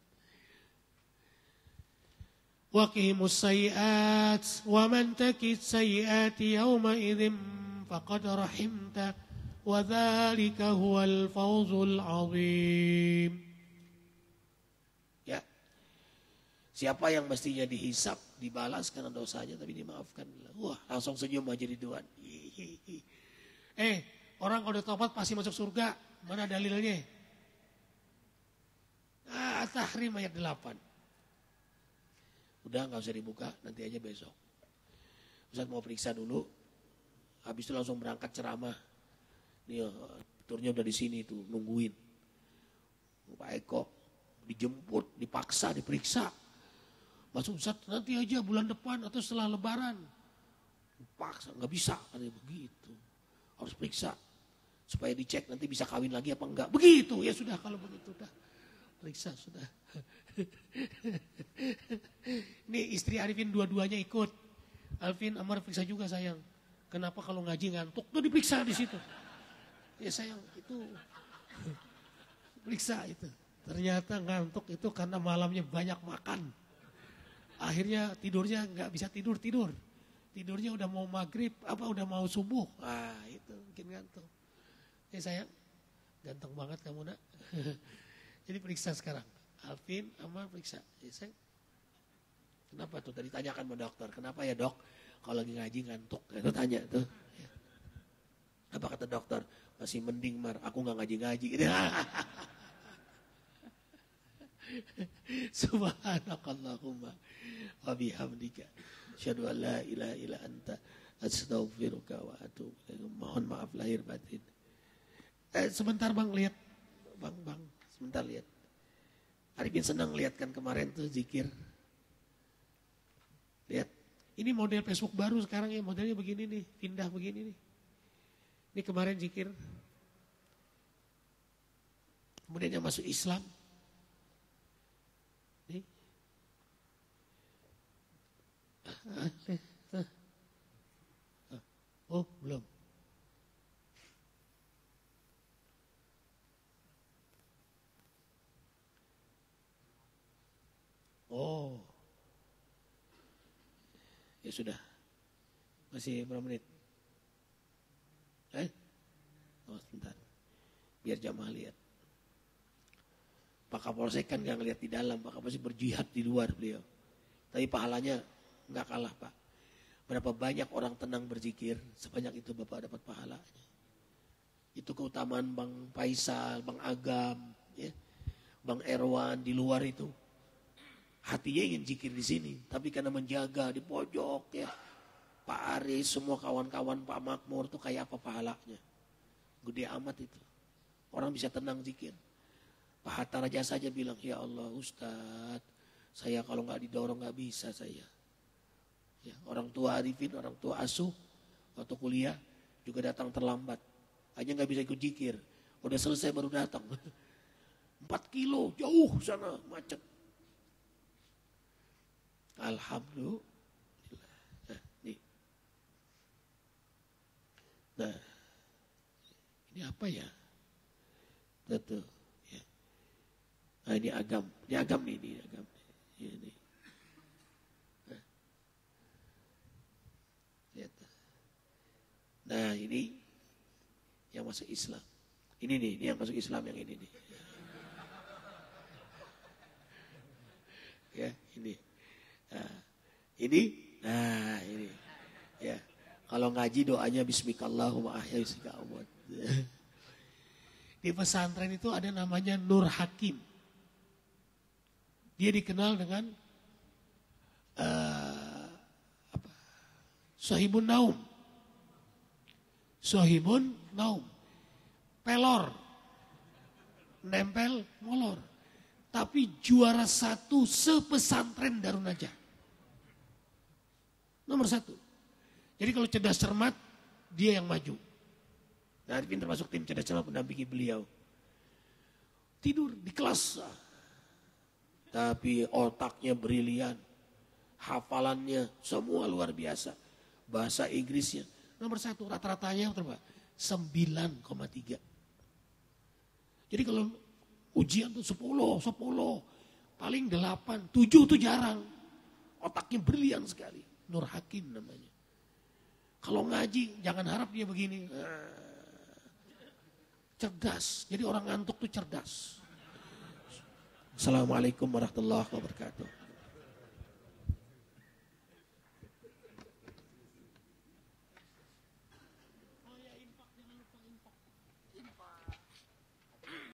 Waqihimus sayiat wa man taqis sayiati yauma idzin faqad rahimta wa dzalika huwal fawzul azim. Ya. Siapa yang mestinya dihisap, dibalas karena dosanya tapi dimaafkan. Wah, langsung senyum aja Ridwan. Orang kalau udah tobat pasti masuk surga. Mana dalilnya? At-Tahrim ayat 8. Udah gak usah dibuka, nanti aja besok. Ustaz mau periksa dulu, habis itu langsung berangkat ceramah. Nih turnya udah di sini tuh, nungguin. Pak Eko dijemput, dipaksa, diperiksa. Masuk Ustaz nanti aja bulan depan atau setelah lebaran. Paksa, gak bisa, katanya begitu. Harus periksa, supaya dicek nanti bisa kawin lagi apa enggak. Begitu, ya sudah kalau begitu dah. Periksa sudah. Ini istri Arifin dua-duanya ikut. Alvin, Amar periksa juga sayang. Kenapa kalau ngaji ngantuk tuh diperiksa di situ. Ya sayang, itu periksa itu. Ternyata ngantuk itu karena malamnya banyak makan. Akhirnya tidurnya nggak bisa tidur. Tidurnya udah mau maghrib, udah mau subuh. Itu bikin ngantuk. Ya sayang, ganteng banget kamu nak. Jadi periksa sekarang. Alvin, Amal periksa. Ya sayang. Kenapa tuh? Tadi tanyakan sama dokter. Kenapa ya dok? Kalau lagi ngaji ngantuk. Itu tanya tuh. Ya. Apa kata dokter? Masih mending Mar, aku gak ngaji-ngaji. Gitu. Subhanakallahumma wa bihamdika asyhadu an la ilaha illa anta astaghfiruka wa atubu ilaik. Mohon maaf lahir batin. Sebentar Bang lihat. Bang, sebentar lihat. Arifin senang lihat kan kemarin tuh zikir. Lihat. Ini model Facebook baru sekarang ya, modelnya begini nih, pindah begini nih. Ini kemarin zikir. Kemudian yang masuk Islam. Nih. Oh, belum. Oh. Ya sudah. Masih berapa menit? Oh sebentar. Biar jamaah lihat. Pak Kapolsek kan gak ngeliat di dalam. Pak Kapolsek berjihad di luar beliau. Tapi pahalanya gak kalah Pak. Berapa banyak orang tenang berzikir. Sebanyak itu Bapak dapat pahalanya. Itu keutamaan Bang Faisal, Bang Agam, ya, Bang Erwan di luar itu. Hatinya ingin zikir di sini. Tapi karena menjaga di pojok ya. Pak Aris, semua kawan-kawan Pak Makmur tuh kayak apa pahalanya. Gede amat itu. Orang bisa tenang zikir. Pak Hatta Raja saja bilang, ya Allah Ustadz, saya kalau nggak didorong nggak bisa saya. Ya, orang tua Arifin, orang tua Asuh, waktu kuliah juga datang terlambat. Hanya nggak bisa ikut zikir. Udah selesai baru datang. 4 kilo jauh sana macet. Alhamdulillah. Nah, nih. Nah, ini apa ya? Tuh, ya. Nah, ini agam nih, ini agam. Ini. Nah. Lihat. Nah, ini yang masuk Islam. Ini yang masuk Islam yang ini nih. Ya, ini. Nah, ini. Ya. Kalau ngaji doanya bismikallahumma ahya bismika amwat. Di pesantren itu ada namanya Nur Hakim. Dia dikenal dengan Sohibun Naum. Sohibun Naum. Pelor. Nempel molor. Tapi juara 1 sepesantren Darun Najah. Nomor 1. Jadi kalau cerdas cermat, dia yang maju. Nah, Arifin termasuk tim cerdas cermat mendampingi beliau. Tidur di kelas. Tapi otaknya brilian. Hafalannya semua luar biasa. Bahasa Inggrisnya. Nomor 1 rata-ratanya berapa? 9,3. Jadi kalau ujian tuh 10. Paling 8, 7 tuh jarang. Otaknya brilian sekali. Nur Hakim namanya. Kalau ngaji jangan harap dia begini. Cerdas. Jadi orang ngantuk tuh cerdas. Assalamualaikum warahmatullahi wabarakatuh.